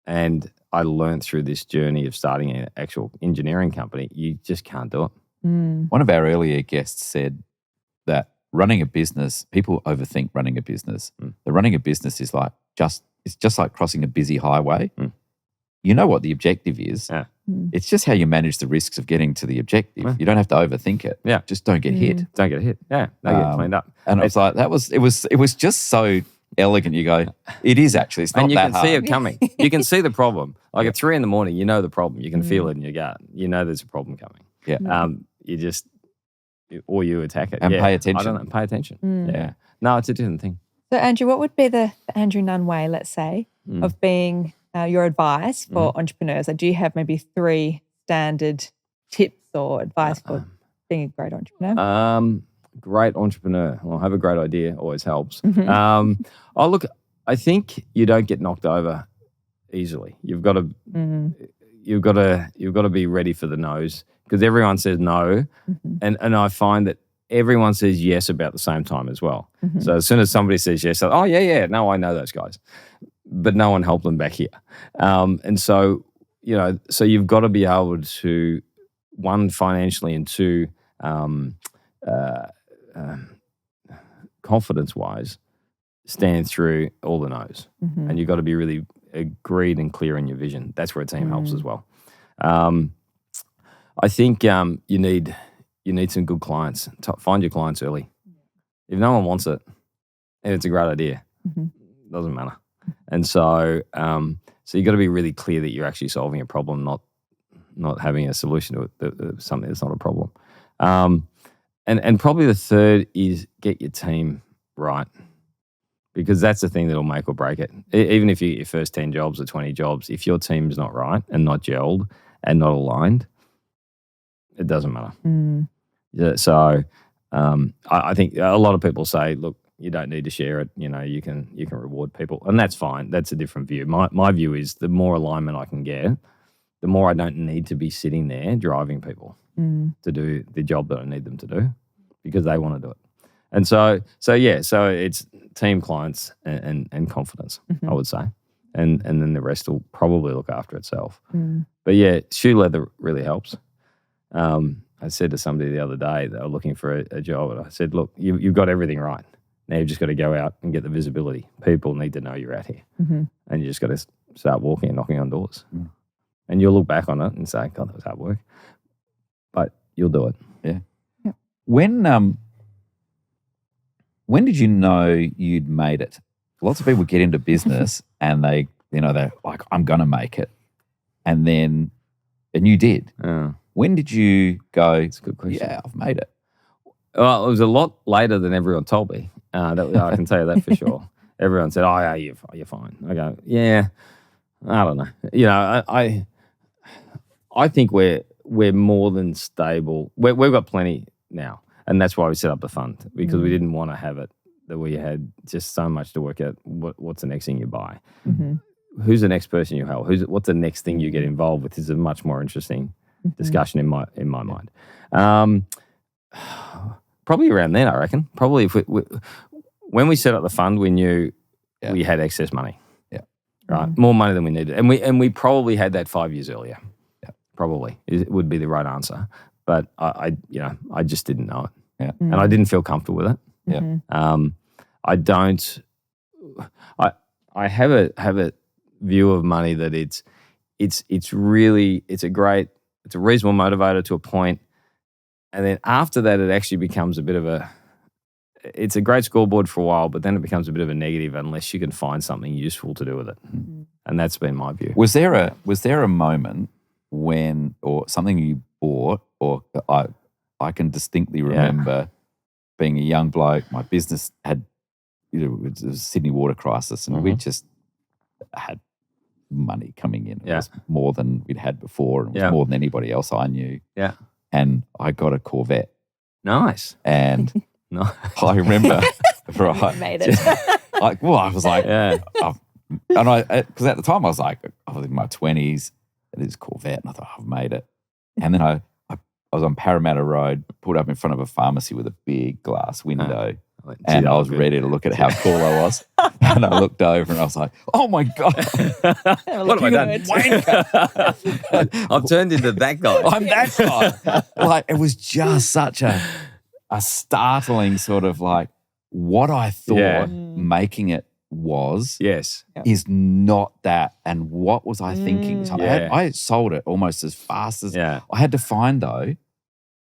And I learned through this journey of starting an actual engineering company, you just can't do it. One of our earlier guests said that running a business, people overthink running a business. The running a business is it's just like crossing a busy highway. You know what the objective is. Yeah. It's just how you manage the risks of getting to the objective. You don't have to overthink it. Yeah. Just don't get hit. Don't get hit. Yeah. Don't get cleaned up. And it's like it was just so elegant. You go, it is actually. It's not and you that can see hard. it coming. You can see the problem. Like at 3 a.m, you know the problem. You can feel it in your gut. You know there's a problem coming. Yeah. You attack it And pay I attention. don't know. Pay attention. Yeah. No, it's a different thing. So, Andrew, what would be the Andrew Nunn way, let's say, of being your advice for entrepreneurs? Do you have maybe 3 standard tips or advice for being a great entrepreneur? Great entrepreneur. Well, have a great idea always helps. I think you don't get knocked over easily. You've got to be ready for the no's because everyone says no, and I find that everyone says yes about the same time as well. So as soon as somebody says yes, oh yeah, no, I know those guys, but no one helped them back here, and so so you've got to be able to, 1, financially, and 2, confidence-wise, stand through all the no's. And you've got to be really agreed and clear in your vision. That's where a team helps as well. I think you need some good clients. Find your clients early. If no one wants it, and it's a great idea, doesn't matter. And so you got to be really clear that you're actually solving a problem, not having a solution to it, something that's not a problem. And probably the third is get your team right, because that's the thing that'll make or break it. Even if you get your first 10 jobs or 20 jobs, if your team's not right and not gelled and not aligned, it doesn't matter. Yeah, so I think a lot of people say, look, you don't need to share it. You can reward people, and that's fine. That's a different view. My view is the more alignment I can get, the more I don't need to be sitting there driving people to do the job that I need them to do, because they want to do it. And so it's team, clients, and confidence, I would say, and then the rest will probably look after itself. But yeah, shoe leather really helps. I said to somebody the other day that I was looking for a job, and I said, look, you've got everything right. Now you've just got to go out and get the visibility. People need to know you're out here. And you just got to start walking and knocking on doors. And you'll look back on it and say, God, that was hard work. But you'll do it. Yeah. When did you know you'd made it? Lots of people get into business and they're like, I'm going to make it. And you did. When did you go, That's a good question. Yeah, I've made it? Well, it was a lot later than everyone told me. I can tell you that for sure. Everyone said, "Oh, yeah, you're fine." I go, "Yeah, I don't know." I think we're more than stable. We've got plenty now, and that's why we set up the fund, because we didn't want to have it that we had just so much to work out. What's the next thing you buy? Who's the next person you help? What's the next thing you get involved with? Is a much more interesting discussion in my mind. Probably around then, I reckon. Probably when we set up the fund, we knew we had excess money. Yeah. Right, more money than we needed, and we probably had that 5 years earlier. Yeah, probably it would be the right answer, but I just didn't know it. Yeah, and I didn't feel comfortable with it. Yeah. I don't. I have a view of money that it's a reasonable motivator to a point. And then after that, it actually becomes a bit of it's a great scoreboard for a while, but then it becomes a bit of a negative unless you can find something useful to do with it. And that's been my view. Was there a moment when, or something you bought, or I can distinctly remember being a young bloke, my business had, it was a Sydney water crisis, and we just had money coming in. It was more than we'd had before, and it was more than anybody else I knew. Yeah. And I got a Corvette. Nice. And I remember, right. Made it. I was like, because at the time I was in my 20s, and this Corvette, and I thought, I've made it. And then I was on Parramatta Road, pulled up in front of a pharmacy with a big glass window. And I was ready to look at how cool I was. And I looked over and I was like, oh my God. What have I done? I've turned into that guy. I'm that guy. It was just such a startling sort of what I thought making it was is not that. And what was I thinking? So I sold it almost as fast as I had to find, though,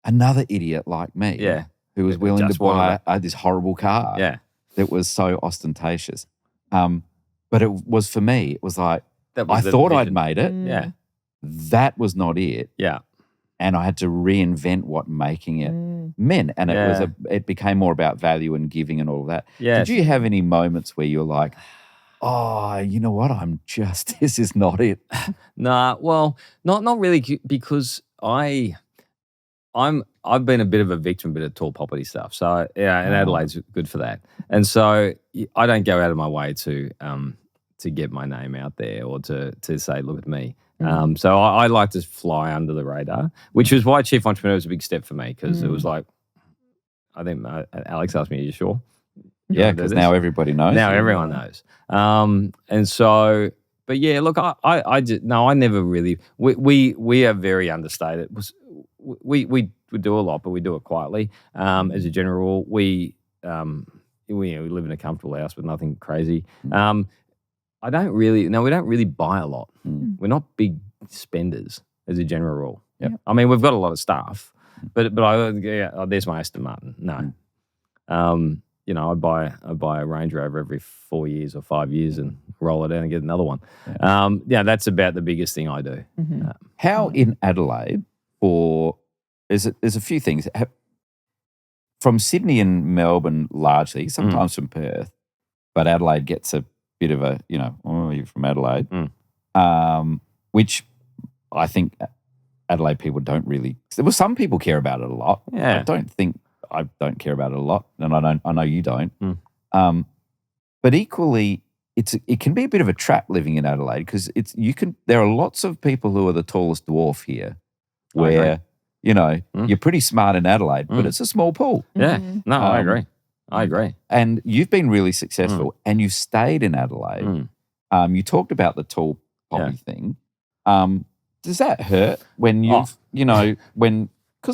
another idiot like me. Yeah. Who was willing to buy this horrible car that was so ostentatious. But it was, for me, it was like, I thought I'd made it. Yeah. That was not it. Yeah. And I had to reinvent what making it meant. And it became more about value and giving and all of that. Yeah. Did you have any moments where you're like, oh, you know what? This is not it. Nah, well, not really, because I've been a bit of a victim, a bit of tall poppy stuff. So and Adelaide's good for that. And so I don't go out of my way to get my name out there or to say, look at me. So I like to fly under the radar, which was why Chief Entrepreneur was a big step for me, because it was like, I think Alex asked me, are you sure? Yeah, because now everybody knows. Now everyone knows. And so, but yeah, look, I never really. We are very understated. We do a lot, but we do it quietly. As a general rule, we live in a comfortable house with nothing crazy. We don't really buy a lot. We're not big spenders as a general rule. Yep. I mean, we've got a lot of stuff, but there's my Aston Martin. No. I buy a Range Rover every 4 years or 5 years and roll it out and get another one. That's about the biggest thing I do. How in Adelaide, there's a few things. From Sydney and Melbourne largely, sometimes from Perth, but Adelaide gets a bit of a, you're from Adelaide, which I think Adelaide people don't really. Well, some people care about it a lot. Yeah. I don't care about it a lot, and I know you don't. But equally, it can be a bit of a trap living in Adelaide because there are lots of people who are the tallest dwarf here, where you're pretty smart in Adelaide, but it's a small pool. Yeah, no, I agree. And you've been really successful, and you've stayed in Adelaide. You talked about the tall poppy thing. Does that hurt when because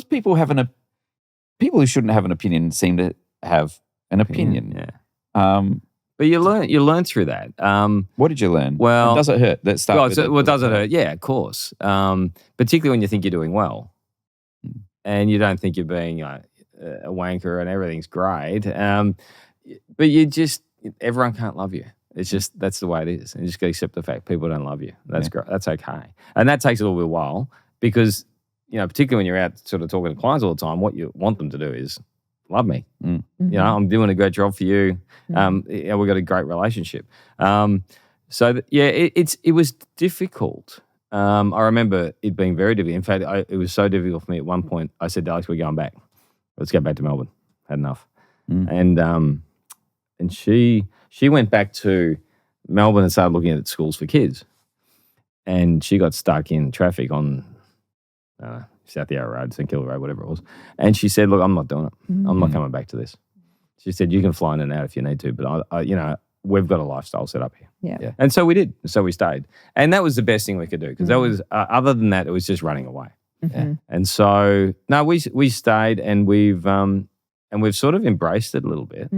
people who shouldn't have an opinion seem to have an opinion? Yeah. But you learn through that. What did you learn? Well, and does it hurt? Let's start with it. Does it hurt? Yeah, of course. Particularly when you think you're doing well, and you don't think you're being a wanker and everything's great. But everyone can't love you. It's just that's the way it is, and you just got to accept the fact people don't love you. That's great. That's okay, and that takes a little bit of a while because particularly when you're out sort of talking to clients all the time, what you want them to do is love me. I'm doing a great job for you. We've got a great relationship. It was difficult. I remember it being very difficult. In fact, it was so difficult for me at one point. I said to Alex, "We're going back. Let's go back to Melbourne. Had enough." And she went back to Melbourne and started looking at schools for kids. And she got stuck in traffic on South Yarra Road, St Kilda Road, whatever it was. And she said, "Look, I'm not doing it. I'm not coming back to this." She said, "You can fly in and out if you need to, but we've got a lifestyle set up here." Yeah. And so we did. So we stayed. And that was the best thing we could do because that was, other than that, it was just running away. And so, no, we stayed and we've sort of embraced it a little bit.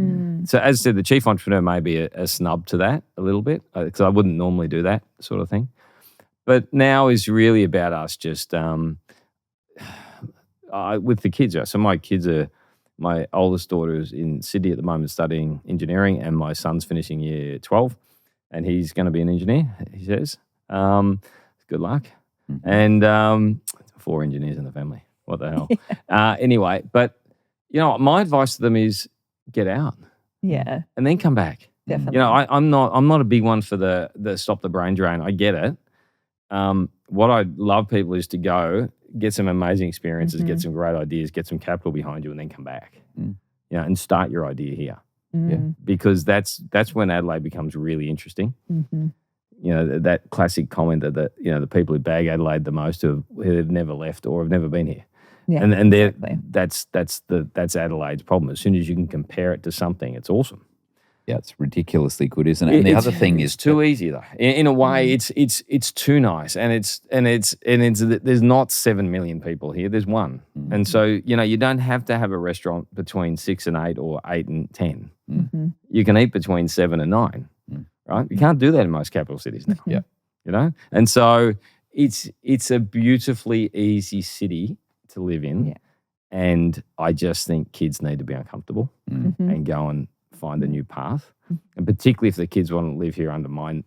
So as I said, the chief entrepreneur may be a snub to that a little bit because I wouldn't normally do that sort of thing. But now is really about us just with the kids. So my oldest daughter is in Sydney at the moment studying engineering and my son's finishing year 12 and he's going to be an engineer, he says. Good luck. And 4 engineers in the family. What the hell? Anyway, but my advice to them is get out. Yeah. And then come back. Definitely. I'm not a big one for the stop the brain drain. I get it. What I love people is to go, get some amazing experiences, get some great ideas, get some capital behind you, and then come back. And start your idea here. Because that's when Adelaide becomes really interesting. That classic comment that the people who bag Adelaide the most who have never left or have never been here. Yeah, and exactly. that's Adelaide's problem. As soon as you can compare it to something, it's awesome. Yeah, it's ridiculously good, isn't it? And the other thing is too easy though. In a way, it's too nice, and it's there's not 7 million people here. There's one, and so you don't have to have a restaurant between 6 and 8 or 8 and 10. You can eat between 7 and 9, right? You can't do that in most capital cities now. And so it's a beautifully easy city to live in, and I just think kids need to be uncomfortable and go and find a new path, and particularly if the kids want to live here under mine,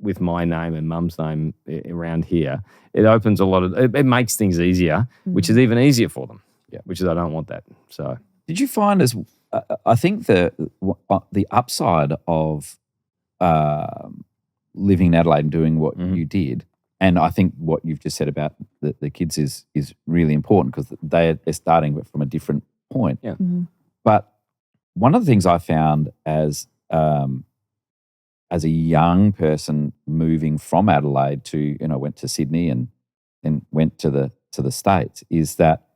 with my name and mum's name around here, it opens a lot of, it makes things easier, which is even easier for them. Which is I don't want that. So, did you find I think the upside of living in Adelaide and doing what you did, and I think what you've just said about the kids is really important because they're starting from a different point. But one of the things I found as a young person moving from Adelaide to, went to Sydney and then went to the States is that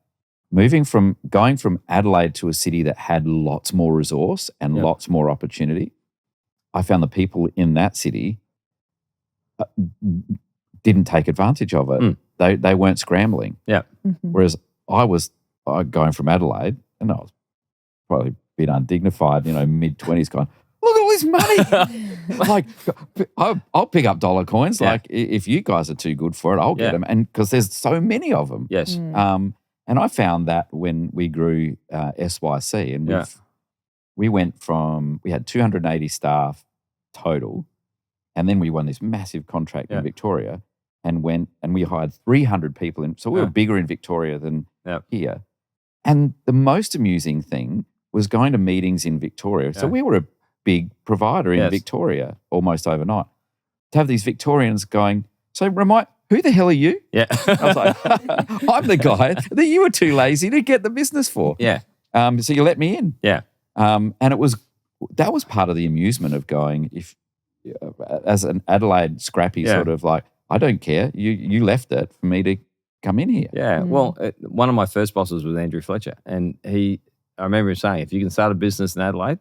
going from Adelaide to a city that had lots more resource and lots more opportunity, I found the people in that city didn't take advantage of it. They weren't scrambling. Whereas I was going from Adelaide and I was probably bit undignified, mid-20s going, look at all this money. Like, I'll pick up dollar coins. Like, if you guys are too good for it, I'll get them. And because there's so many of them. Yes. And I found that when we grew SYC and we had 280 staff total, and then we won this massive contract in Victoria and we hired 300 people in. So we were bigger in Victoria than here. And the most amusing thing was going to meetings in Victoria. So we were a big provider in Victoria almost overnight. To have these Victorians going, so who the hell are you? Yeah. I was like, I'm the guy that you were too lazy to get the business for. Yeah. So you let me in. Yeah. And that was part of the amusement of going, as an Adelaide scrappy sort of like, I don't care. You left it for me to come in here. Yeah. Well, one of my first bosses was Andrew Fletcher, and I remember him saying, if you can start a business in Adelaide,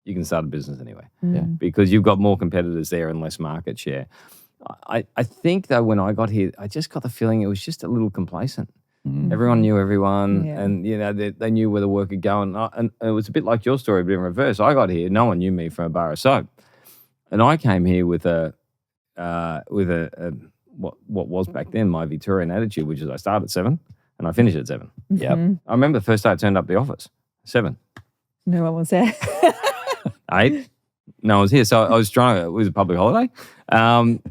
you can start a business anywhere. Yeah. Because you've got more competitors there and less market share. I think, though, when I got here, I just got the feeling it was just a little complacent. Everyone knew everyone, and they knew where the work would go. And it was a bit like your story, but in reverse. I got here, no one knew me from a bar of soap, and I came here with what was back then my Victorian attitude, which is I start at 7 and I finish at 7. Yep. I remember the first day I turned up the office, 7. No one was there. 8. No one was here. So I was it was a public holiday. And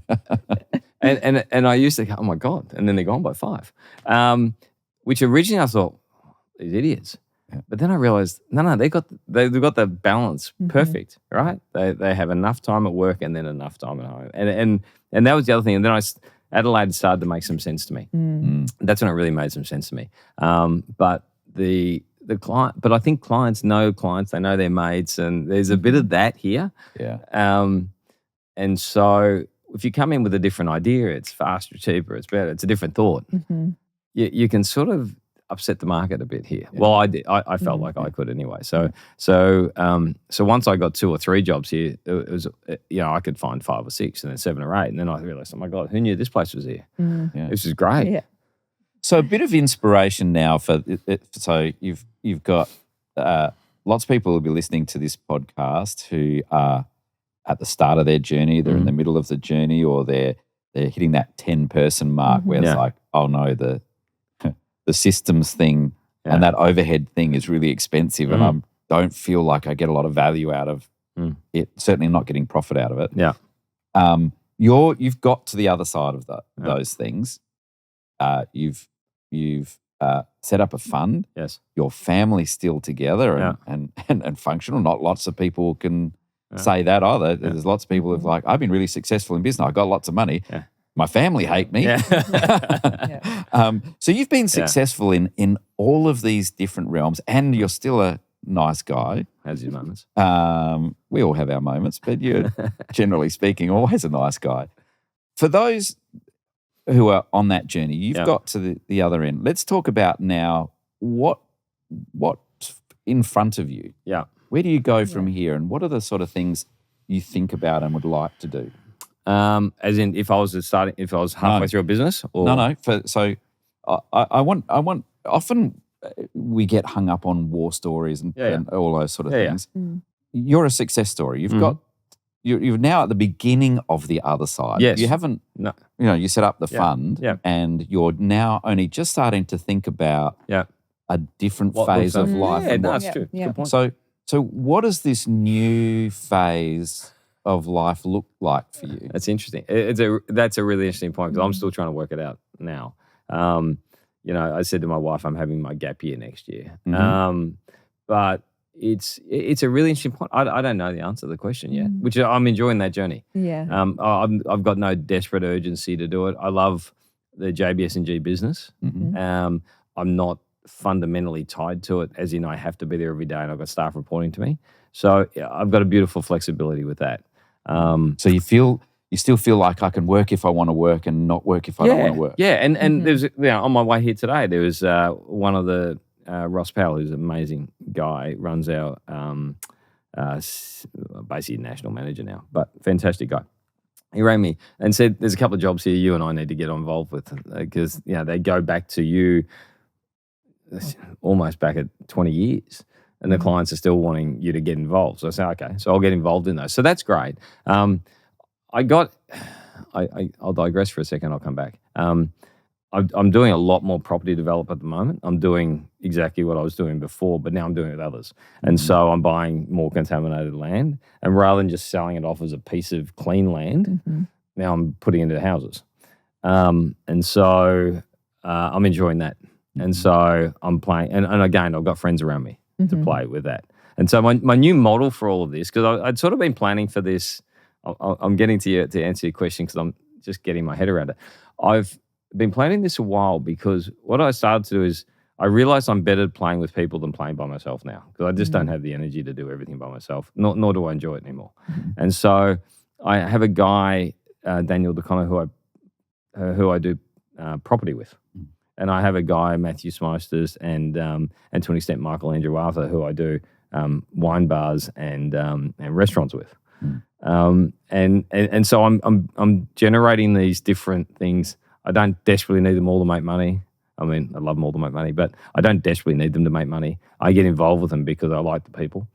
I used to go, oh my God. And then they're gone by 5. Which originally I thought, these idiots. Yeah. But then I realized, no, they've got the balance perfect, right? They have enough time at work and then enough time at home. And that was the other thing. And then Adelaide started to make some sense to me. That's when it really made some sense to me. But the client, but I think clients know clients, they know their mates, and there's a bit of that here. Yeah. And so if you come in with a different idea, it's faster, cheaper, it's better, it's a different thought. You can sort of upset the market a bit here. Yeah. Well, I did. I felt like I could anyway. So once I got 2 or 3 jobs here, it was I could find 5 or 6, and then 7 or 8, and then I realized, oh my God, who knew this place was here? Yeah. This is great. Yeah. So a bit of inspiration now for it. So you've got lots of people will be listening to this podcast who are at the start of their journey, they're in the middle of the journey, or they're hitting that 10-person mark where it's like, oh no, the systems thing and that overhead thing is really expensive, and I don't feel like I get a lot of value out of it. Certainly not getting profit out of it. Yeah. You've got to the other side of those things. You've set up a fund. Yes. Your family's still together and functional. Not lots of people can say that either. Yeah. There's lots of people who've like, I've been really successful in business. I got lots of money. Yeah. My family hate me. Yeah. So you've been successful in all of these different realms, and you're still a nice guy. How's your moments? We all have our moments, but you're generally speaking always a nice guy. For those who are on that journey, you've got to the other end. Let's talk about now what's in front of you. Yeah. Where do you go from here, and what are the sort of things you think about and would like to do? As in, if I was halfway through a business, or no. I want. Often we get hung up on war stories and all those sort of things. Yeah. You're a success story. You've you're now at the beginning of the other side. Yes. You haven't. No. You set up the fund, and you're now only just starting to think about a different phase of life. Yeah, that's true. Yeah. Good point. So what does this new phase of life look like for you? That's interesting. That's a really interesting point, because I'm still trying to work it out now. I said to my wife, I'm having my gap year next year. But it's a really interesting point. I don't know the answer to the question yet, which I'm enjoying that journey. Yeah. I've got no desperate urgency to do it. I love the JBS&G business. I'm not fundamentally tied to it, as in I have to be there every day and I've got staff reporting to me. So I've got a beautiful flexibility with that. So you still feel like I can work if I want to work and not work if I don't want to work. Yeah, and there's on my way here today, there was one of the Ross Powell, who's an amazing guy, runs our basically national manager now, but fantastic guy. He rang me and said, "There's a couple of jobs here you and I need to get involved with, because they go back to you almost back at 20 years." And the clients are still wanting you to get involved. So I said, okay, so I'll get involved in those. So that's great. I'll digress for a second, I'll come back. I'm doing a lot more property development at the moment. I'm doing exactly what I was doing before, but now I'm doing it with others. And so I'm buying more contaminated land. And rather than just selling it off as a piece of clean land, now I'm putting it into houses. And so I'm enjoying that. And so I'm playing. And again, I've got friends around me to play with that. And so my new model for all of this, because I'd sort of been planning for this. I'm getting to you to answer your question because I'm just getting my head around it. I've been planning this a while because what I started to do is I realized I'm better at playing with people than playing by myself now because I just don't have the energy to do everything by myself, nor do I enjoy it anymore. And so I have a guy, Daniel DeConnor, who I do property with. And I have a guy, Matthew Smysters, and to an extent Michael Andrew Arthur, who I do wine bars and restaurants with. And so I'm generating these different things. I don't desperately need them all to make money. I mean, I love them all to make money, but I don't desperately need them to make money. I get involved with them because I like the people.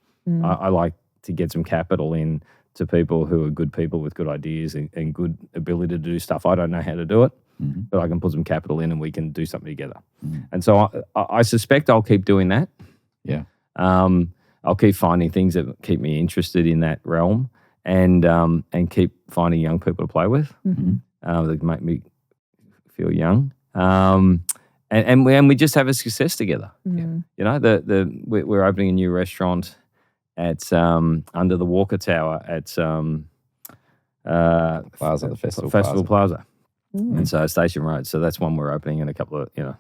I like to get some capital in to people who are good people with good ideas and good ability to do stuff. I don't know how to do it, but I can put some capital in and we can do something together. And so I suspect I'll keep doing that. Yeah. I'll keep finding things that keep me interested in that realm and keep finding young people to play with that make me feel young. And we just have a success together. You know, we're opening a new restaurant at under the Walker Tower at Plaza, the Festival Plaza. And so Station Road. So that's one we're opening in a couple of a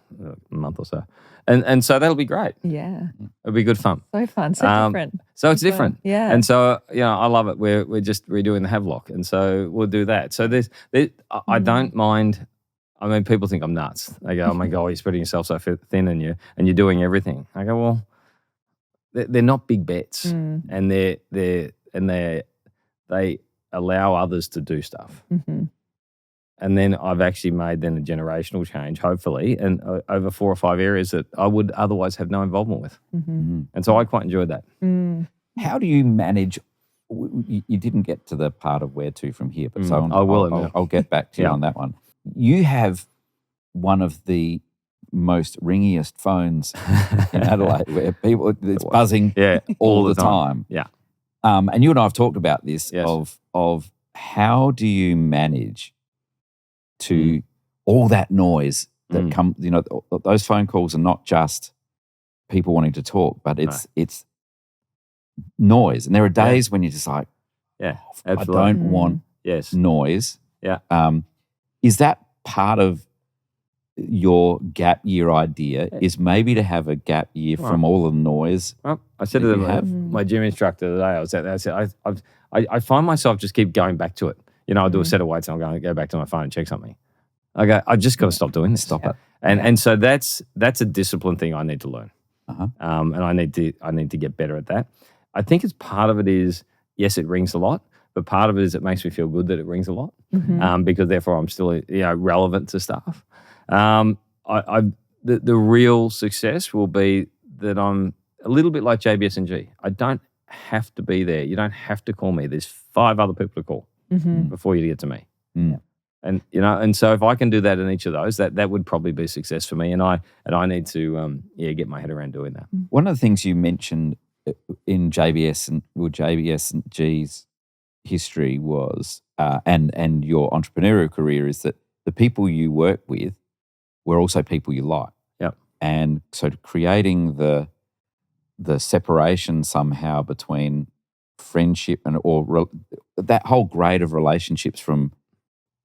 month or so. And so that'll be great. Yeah. It'll be good fun. So fun. So different. So it's different. Yeah. And so, I love it. We're just redoing the Havelock. And so we'll do that. So I don't mind. I mean, people think I'm nuts. They go, "Oh my God, you're spreading yourself so thin and you're doing everything." I go, "Well, they're not big bets, and they allow others to do stuff." And then I've actually made then a generational change, hopefully, and over 4 or 5 areas that I would otherwise have no involvement with. And so I quite enjoyed that. How do you manage? You didn't get to the part of where to from here, but so I will. I'll get back to you on that one. You have one of the most ringiest phones in Adelaide, where it's buzzing all the time. Yeah. And you and I have talked about this Yes. of how do you manage to all that noise that comes. Those phone calls are not just people wanting to talk, but it's noise. And there are days when you're just like, absolutely. I don't want noise. Yeah. Is that part of your gap year idea? Is maybe to have a gap year from all the noise? Well, I said to my gym instructor today, I said, I find myself just keep going back to it. I'll do a set of weights and I'm going to go back to my phone and check something. I just got to stop doing this. Stop it. And so that's a discipline thing I need to learn. And I need to get better at that. I think it's part of it is, yes, it rings a lot, but part of it is it makes me feel good that it rings a lot because therefore I'm still relevant to stuff. The real success will be that I'm a little bit like JBS&G. I don't have to be there. You don't have to call me. There's 5 other people to call before you get to me. And so if I can do that in each of those, that would probably be success for me. And I need to get my head around doing that. One of the things you mentioned in JBS&G's history was and your entrepreneurial career is that the people you work with were also people you like. Yep. And so creating the separation somehow between friendship or that whole grade of relationships from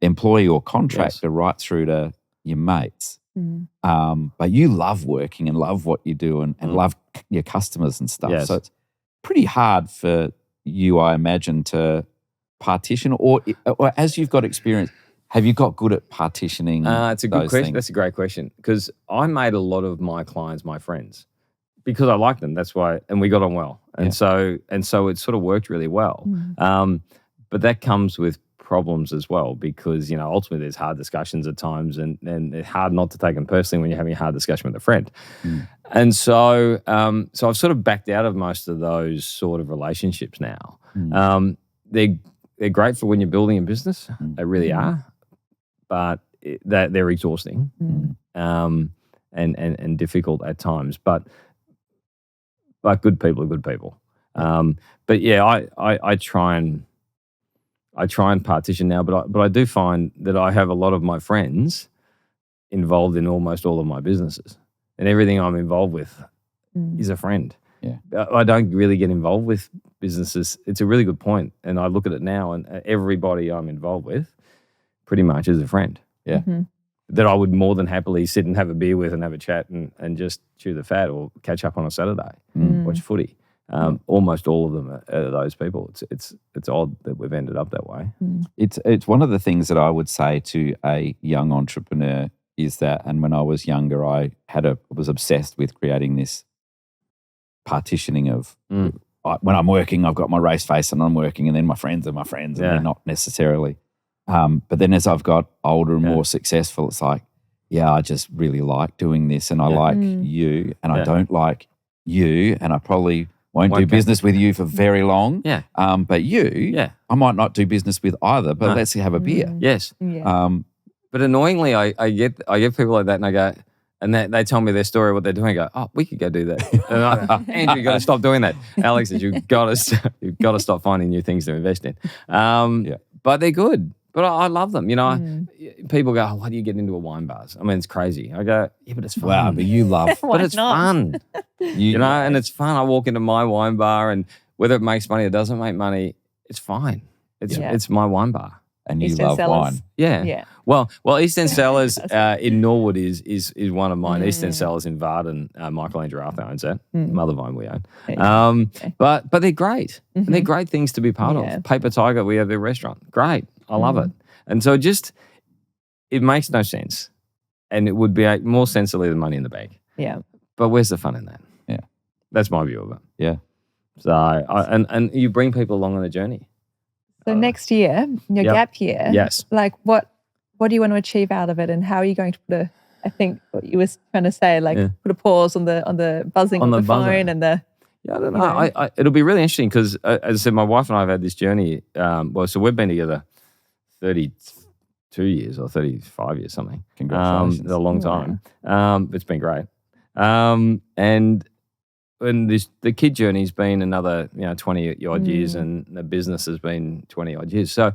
employee or contractor right through to your mates. But you love working and love what you do and love your customers and stuff. Yes. So it's pretty hard for you, I imagine, to partition or as you've got experience, have you got good at partitioning? It's a good question. Things? That's a great question because I made a lot of my clients my friends because I liked them. That's why, and we got on well. And so it sort of worked really well. But that comes with problems as well because, ultimately there's hard discussions at times and it's hard not to take them personally when you're having a hard discussion with a friend. And so I've sort of backed out of most of those sort of relationships now. They're great for when you're building a business. They really are. But that they're exhausting, and difficult at times. But good people are good people. But yeah, I try and partition now. But I do find that I have a lot of my friends involved in almost all of my businesses, and everything I'm involved with is a friend. Yeah. I don't really get involved with businesses. It's a really good point, and I look at it now, and everybody I'm involved with pretty much is a friend. Yeah. That I would more than happily sit and have a beer with and have a chat and just chew the fat or catch up on a Saturday, watch footy. Almost all of them are those people. It's odd that we've ended up that way. It's one of the things that I would say to a young entrepreneur is that, and when I was younger, I was obsessed with creating this partitioning of when I'm working, I've got my race face and I'm working, and then my friends are my friends, and they're not necessarily. But then as I've got older and more successful, it's like, I just really like doing this, and I like you, and I don't like you, and I probably won't do business with you for very long. Yeah. But you, I might not do business with either, but let's have a beer. Yes. Yeah. But annoyingly, I get people like that, and I go, and they tell me their story, what they're doing. I go, oh, we could go do that. And Andrew, you got to stop doing that. Alex says you've got to stop finding new things to invest in. But they're good. But I love them. People go, oh, why do you get into a wine bars? I mean, it's crazy. I go, yeah, but it's fun. Wow, but you love. But it's fun. And it's fun. I walk into my wine bar, and whether it makes money or doesn't make money, it's fine. It's my wine bar. And you Eastern love Cellars. wine. Yeah. Well, Eastern Cellars in Norwood is one of mine. Eastern Cellars in Varden, Michael Andrew Arthur owns that. Mother Vine we own. But they're great. And they're great things to be part of. Paper Tiger, we have their restaurant. Great. I love it. And so it makes no sense. And it would be more sense to leave the money in the bank. Yeah. But where's the fun in that? Yeah. That's my view of it. Yeah. So and you bring people along on a journey. So next year, your gap year, yes. Like what do you want to achieve out of it, and how are you going to put I think what you were trying to say, put a pause on the buzzing of the phone and the. Yeah, I don't know. It'll be really interesting because, as I said, my wife and I have had this journey. So we've been together 32 years or 35 years, something. Congratulations. A long time. It's been great. And the kid journey's been another 20 odd years, and the business has been 20 odd years. So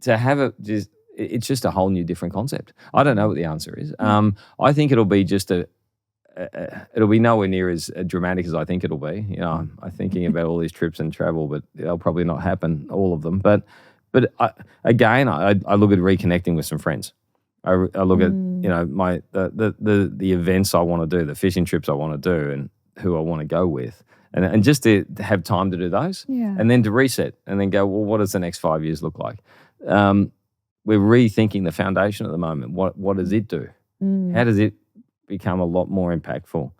to have it's just a whole new different concept. I don't know what the answer is. I think it'll be just it'll be nowhere near as dramatic as I think it'll be. I'm thinking about all these trips and travel, but they'll probably not happen, all of them. But I look at reconnecting with some friends. I look at the events I want to do, the fishing trips I want to do, and who I want to go with, and just to have time to do those, and then to reset, and then go, well, what does the next 5 years look like? We're rethinking the foundation at the moment. What does it do? How does it become a lot more impactful?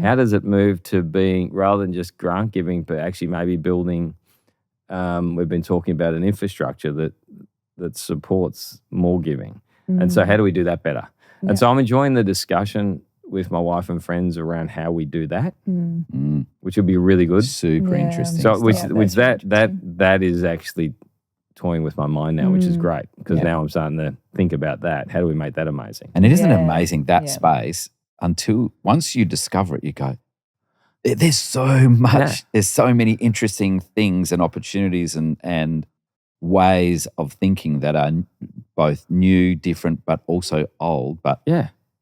How does it move to being, rather than just grant giving, but actually maybe building? We've been talking about an infrastructure that supports more giving, and so how do we do that better? And so I'm enjoying the discussion with my wife and friends around how we do that, which would be really good. Super interesting. So that is actually toying with my mind now, which is great, because now I'm starting to think about that. How do we make that amazing? And it isn't amazing, that space, until once you discover it, you go, there's so much, there's so many interesting things and opportunities and ways of thinking that are both new, different, but also old. But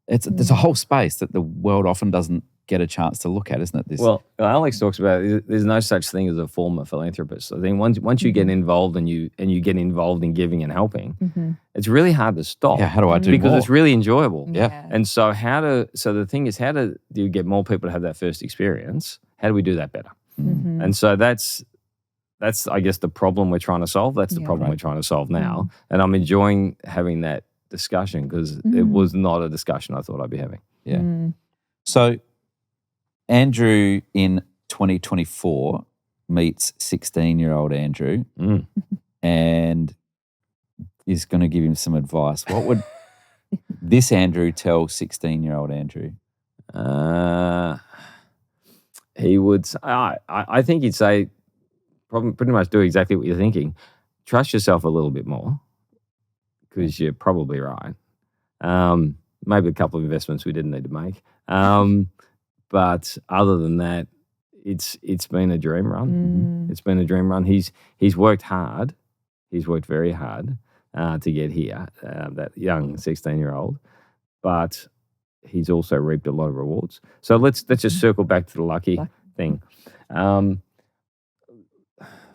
there's a whole space that the world often doesn't get a chance to look at, isn't it? Well, Alex talks about there's no such thing as a former philanthropist. I think once you get involved and you get involved in giving and helping, it's really hard to stop. Yeah, how do I do because more? it's really enjoyable. Yeah. And so the thing is, how do you get more people to have that first experience? How do we do that better? And so that's I guess the problem we're trying to solve. That's the problem we're trying to solve now. And I'm enjoying having that discussion, because it was not a discussion I thought I'd be having. Yeah. So Andrew in 2024 meets 16-year-old Andrew and is going to give him some advice. What would this Andrew tell 16-year-old Andrew? He would say, I think he'd say, probably pretty much do exactly what you're thinking. Trust yourself a little bit more, because you're probably right. Maybe a couple of investments we didn't need to make. But other than that, it's been a dream run. It's been a dream run. He's worked hard. He's worked very hard to get here, that young 16-year-old. But he's also reaped a lot of rewards. So let's just circle back to the lucky thing.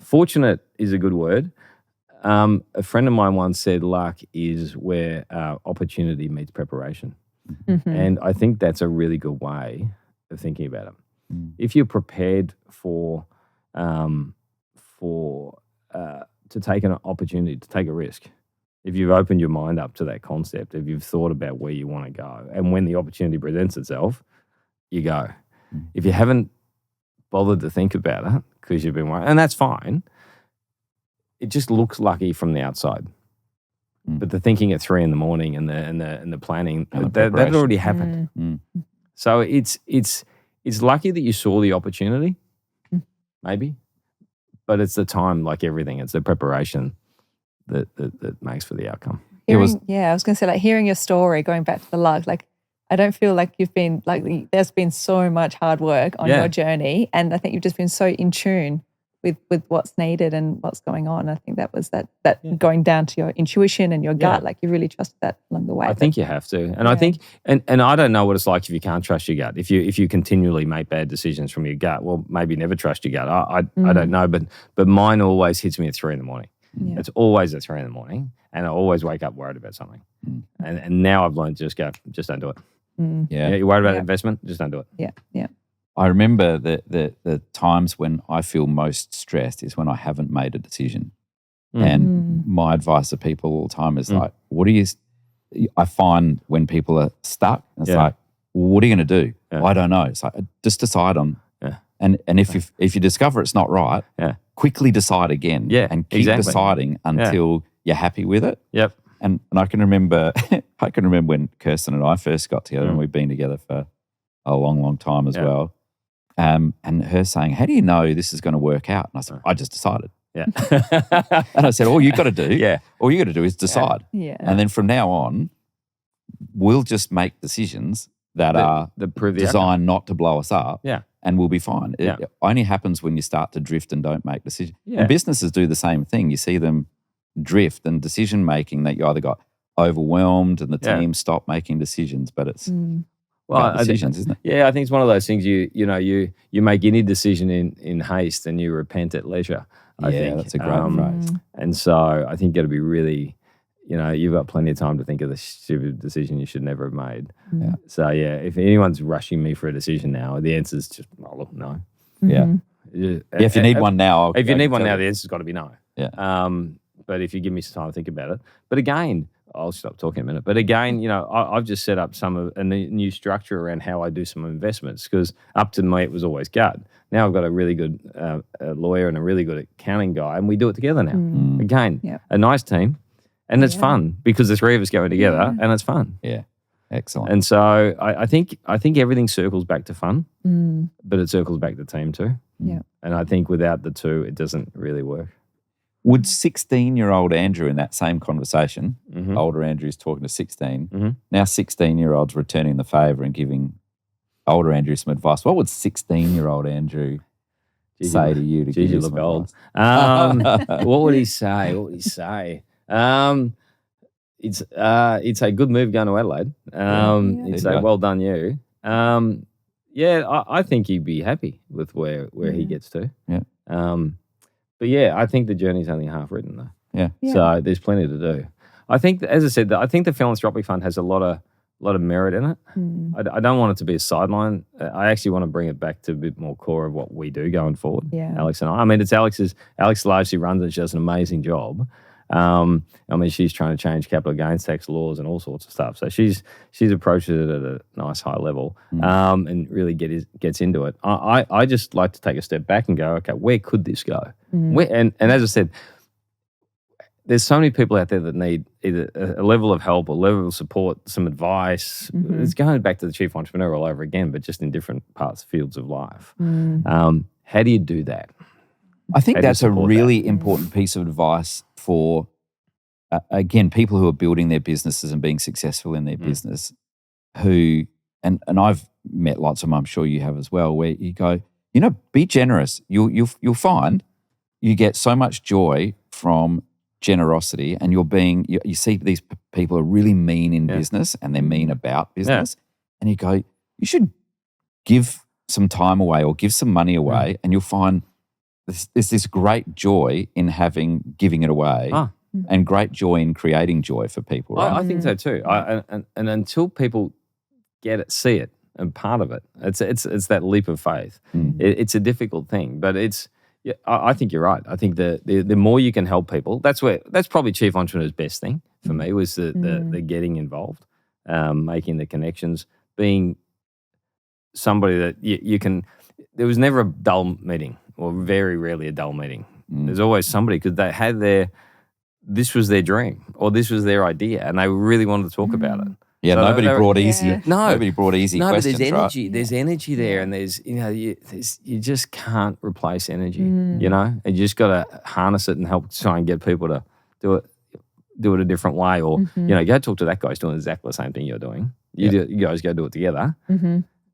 Fortunate is a good word. A friend of mine once said luck is where opportunity meets preparation. And I think that's a really good way of thinking about it. If you're prepared to take an opportunity, to take a risk, if you've opened your mind up to that concept, if you've thought about where you want to go, and when the opportunity presents itself, you go. If you haven't bothered to think about it because you've been worried, and that's fine, it just looks lucky from the outside. But the thinking at 3 a.m. and the planning, that already happened. So it's lucky that you saw the opportunity, maybe, but it's the time, like everything. It's the preparation that makes for the outcome. I was going to say, like, hearing your story, going back to the luck, like, I don't feel like you've been, like, there's been so much hard work on your journey, and I think you've just been so in tune with what's needed and what's going on. I think that was that going down to your intuition and your gut, like you really trusted that along the way. I think you have to. And I think, and I don't know what it's like if you can't trust your gut. If you continually make bad decisions from your gut, well, maybe never trust your gut. I don't know, but mine always hits me at 3 a.m. It's always at 3 a.m, and I always wake up worried about something. And now I've learned just don't do it. You're worried about investment, just don't do it. Yeah. I remember the times when I feel most stressed is when I haven't made a decision. And my advice to people all the time is like, I find when people are stuck, it's like, what are you going to do? I don't know. It's like, just decide on. And if you discover it's not right, quickly decide again. And keep deciding until you're happy with it. And I can remember when Kirsten and I first got together, and we've been together for a long, long time as well. And her saying, how do you know this is going to work out? And I said, I just decided. And I said, all you got to do is decide. And then from now on, we'll just make decisions that are designed not to blow us up. And we'll be fine. It only happens when you start to drift and don't make decisions. And businesses do the same thing. You see them drift and decision making, that you either got overwhelmed and the team stopped making decisions, but it's decisions, isn't it? Yeah, I think it's one of those things you make any decision in haste and you repent at leisure. I think that's a great phrase. And so I think it'll be really, you've got plenty of time to think of the stupid decision you should never have made. So if anyone's rushing me for a decision now, the answer is just, look, no. If you need one now, the answer's got to be no. But if you give me some time to think about it, but again, I'll stop talking a minute. But again, I've just set up a new structure around how I do some investments, because up to me it was always gut. Now I've got a really good lawyer and a really good accounting guy, and we do it together now. Again, a nice team, and it's fun because the three of us go together, and it's fun. Excellent. And so I think everything circles back to fun, but it circles back to team too. And I think without the two, it doesn't really work. Would 16-year-old Andrew in that same conversation, older Andrew's talking to 16, now 16-year-old's returning the favour and giving older Andrew some advice. What would 16-year-old Andrew say to you to give you some old. advice? What would he say? It's a good move going to Adelaide. It's a well done you. I think he'd be happy with where he gets to. But I think the journey's only half written though. So there's plenty to do. I think, as I said, I think the philanthropic fund has a lot of merit in it. I don't want it to be a sideline. I actually want to bring it back to a bit more core of what we do going forward. Alex and I. I mean, Alex largely runs it. She does an amazing job. She's trying to change capital gains tax laws and all sorts of stuff. So she's approached it at a nice high level, and really gets into it. I just like to take a step back and go, okay, where could this go? And as I said, there's so many people out there that need either a level of help or level of support, some advice. It's going back to the chief entrepreneur all over again, but just in different fields of life. How do you do that? I think that's a really important piece of advice for again, people who are building their businesses and being successful in their business, who and I've met lots of them, I'm sure you have as well, where you go, be generous. You'll find you get so much joy from generosity, and you see these people are really mean in business, and they're mean about business, and you go, you should give some time away or give some money away, and you'll find there's this great joy in giving it away, and great joy in creating joy for people. Right? I think so too. And until people get it, see it, and part of it, it's that leap of faith. It's a difficult thing, but I think you're right. I think the more you can help people, that's probably Chief Entrepreneur's best thing for me, was the getting involved, making the connections, being somebody that you can. There was never a dull meeting, or very rarely a dull meeting. There's always somebody, because they had this was their dream, or this was their idea, and they really wanted to talk about it. Yeah, so nobody brought easy. No, nobody brought easy no, questions. but there's energy. Right? There's energy there, and there's you just can't replace energy. And you just got to harness it and help try and get people to do it a different way, or go talk to that guy who's doing exactly the same thing you're doing. You guys go do it together.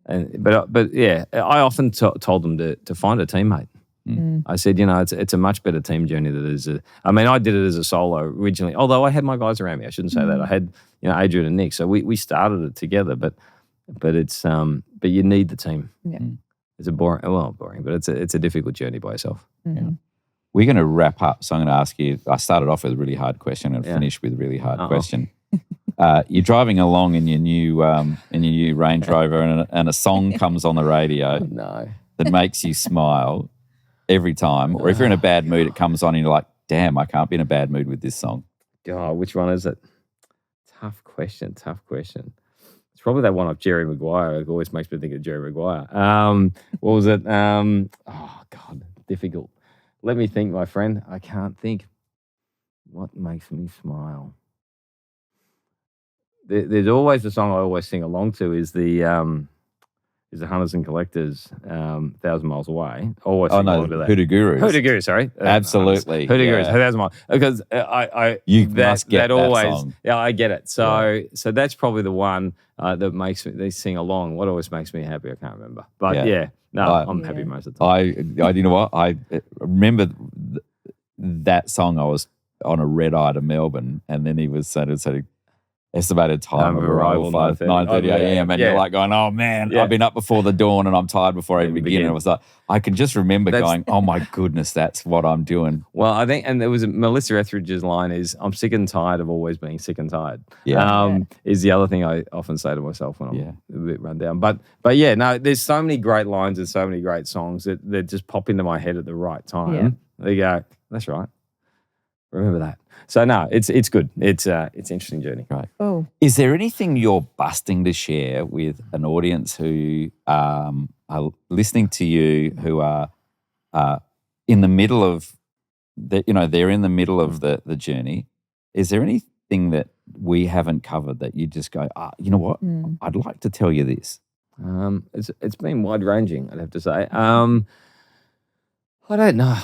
But yeah, I often told them to find a teammate. I said, it's a much better team journey than it is. I did it as a solo originally, although I had my guys around me. I shouldn't say that. I had, Adrian and Nick. So we started it together, but you need the team. Yeah. It's boring, but it's a difficult journey by yourself. Yeah. We're going to wrap up. So I'm going to ask you, I started off with a really hard question and finish with a really hard question. You're driving along in your new Range Rover, and a song comes on the radio that makes you smile every time. Or if you're in a bad mood, it comes on and you're like, damn, I can't be in a bad mood with this song. God, which one is it? Tough question. It's probably that one of Jerry Maguire. It always makes me think of Jerry Maguire. What was it? Oh, God, difficult. Let me think, my friend. I can't think. What makes me smile? There's always the song I always sing along to is the Hunters and Collectors, 1,000 Miles Away. Always sing along to that. Hoodoo Gurus, sorry. Absolutely. Hoodoo Gurus, 1,000 Miles. Because you must get that always, song. Yeah, I get it. So that's probably the one that makes me, they sing along. What always makes me happy, I can't remember. But I'm happy most of the time. You know what? I remember that song. I was on a red eye to Melbourne, and then he was sort of estimated time of arrival 9:30 a.m. And you're like going, oh man, I've been up before the dawn and I'm tired before I even begin. And it was like, I can just remember going, oh my goodness, that's what I'm doing. Well, I think, and there was Melissa Etheridge's line is, I'm sick and tired of always being sick and tired. Is the other thing I often say to myself when I'm a bit run down. But there's so many great lines and so many great songs that just pop into my head at the right time. Yeah. They go, that's right. Remember that. So no, it's good. It's an interesting journey. Right. Oh. Is there anything you're busting to share with an audience who are listening to you, who are in the middle of they're in the middle of the journey? Is there anything that we haven't covered that you just go, you know what? I'd like to tell you this. It's been wide ranging, I'd have to say. I don't know.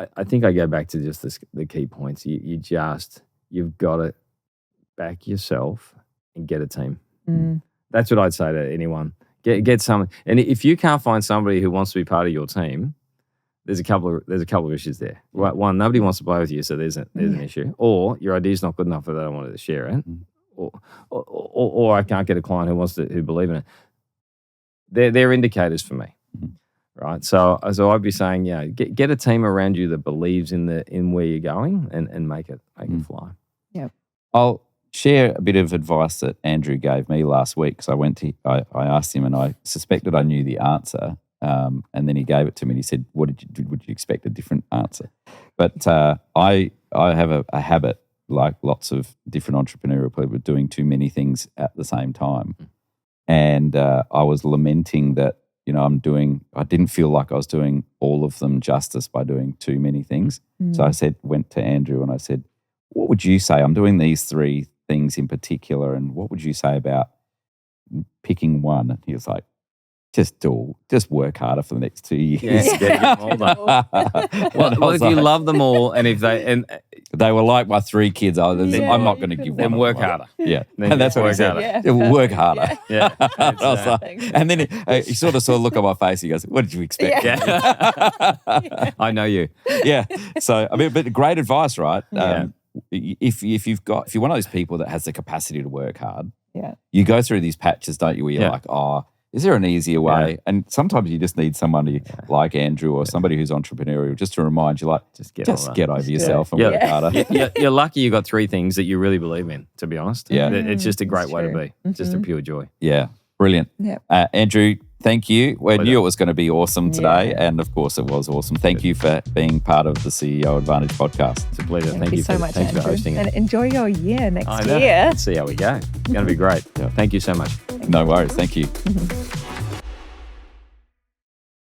I think I go back to just the key points. You've got to back yourself and get a team. That's what I'd say to anyone. Get someone, and if you can't find somebody who wants to be part of your team, there's a couple of issues there. Right, one, nobody wants to play with you, so there's an issue. Or your idea's not good enough that they don't want to share it. Or I can't get a client who believe in it. They're indicators for me. Right, so I'd be saying, get a team around you that believes in where you're going and make it fly. Yeah, I'll share a bit of advice that Andrew gave me last week because I asked him and I suspected I knew the answer, and then he gave it to me and he said, would you expect a different answer? But I have a habit, like lots of different entrepreneurial people, doing too many things at the same time, and I was lamenting that. I didn't feel like I was doing all of them justice by doing too many things. So I went to Andrew and I said, what would you say? I'm doing these 3 things in particular, and what would you say about picking one? And he was like, just work harder for the next 2 years. Yes, get them all done. What if you love them all, and if they were like my 3 kids, I'm not going to give then one. work harder. Yeah, Then and that's what he work said. harder. Yeah. Work harder. Yeah. I was like, and then he sort of saw a look on my face. He goes, "What did you expect?" Yeah. I know you. Yeah. So I mean, but great advice, right? Yeah. If you're one of those people that has the capacity to work hard, Yeah. you go through these patches, don't you? Where you're Yeah. like, oh, is there an easier way? Yeah. And sometimes you just need somebody like Andrew or somebody who's entrepreneurial just to remind you, like, just get over yourself and work harder. You're lucky you got 3 things that you really believe in, to be honest. Yeah. It's just a great way to true. be. Just a pure joy. Yeah, brilliant. Yep. Andrew, thank you. We knew it was going to be awesome today, Yeah. and of course it was awesome. Thank you for being part of the CEO Advantage podcast. It's a pleasure. Thank you so much, Thanks for Andrew. hosting And it. enjoy your year next I know. year. Let's see how we go. It's going to be great. Thank you so much. No worries. Thank you.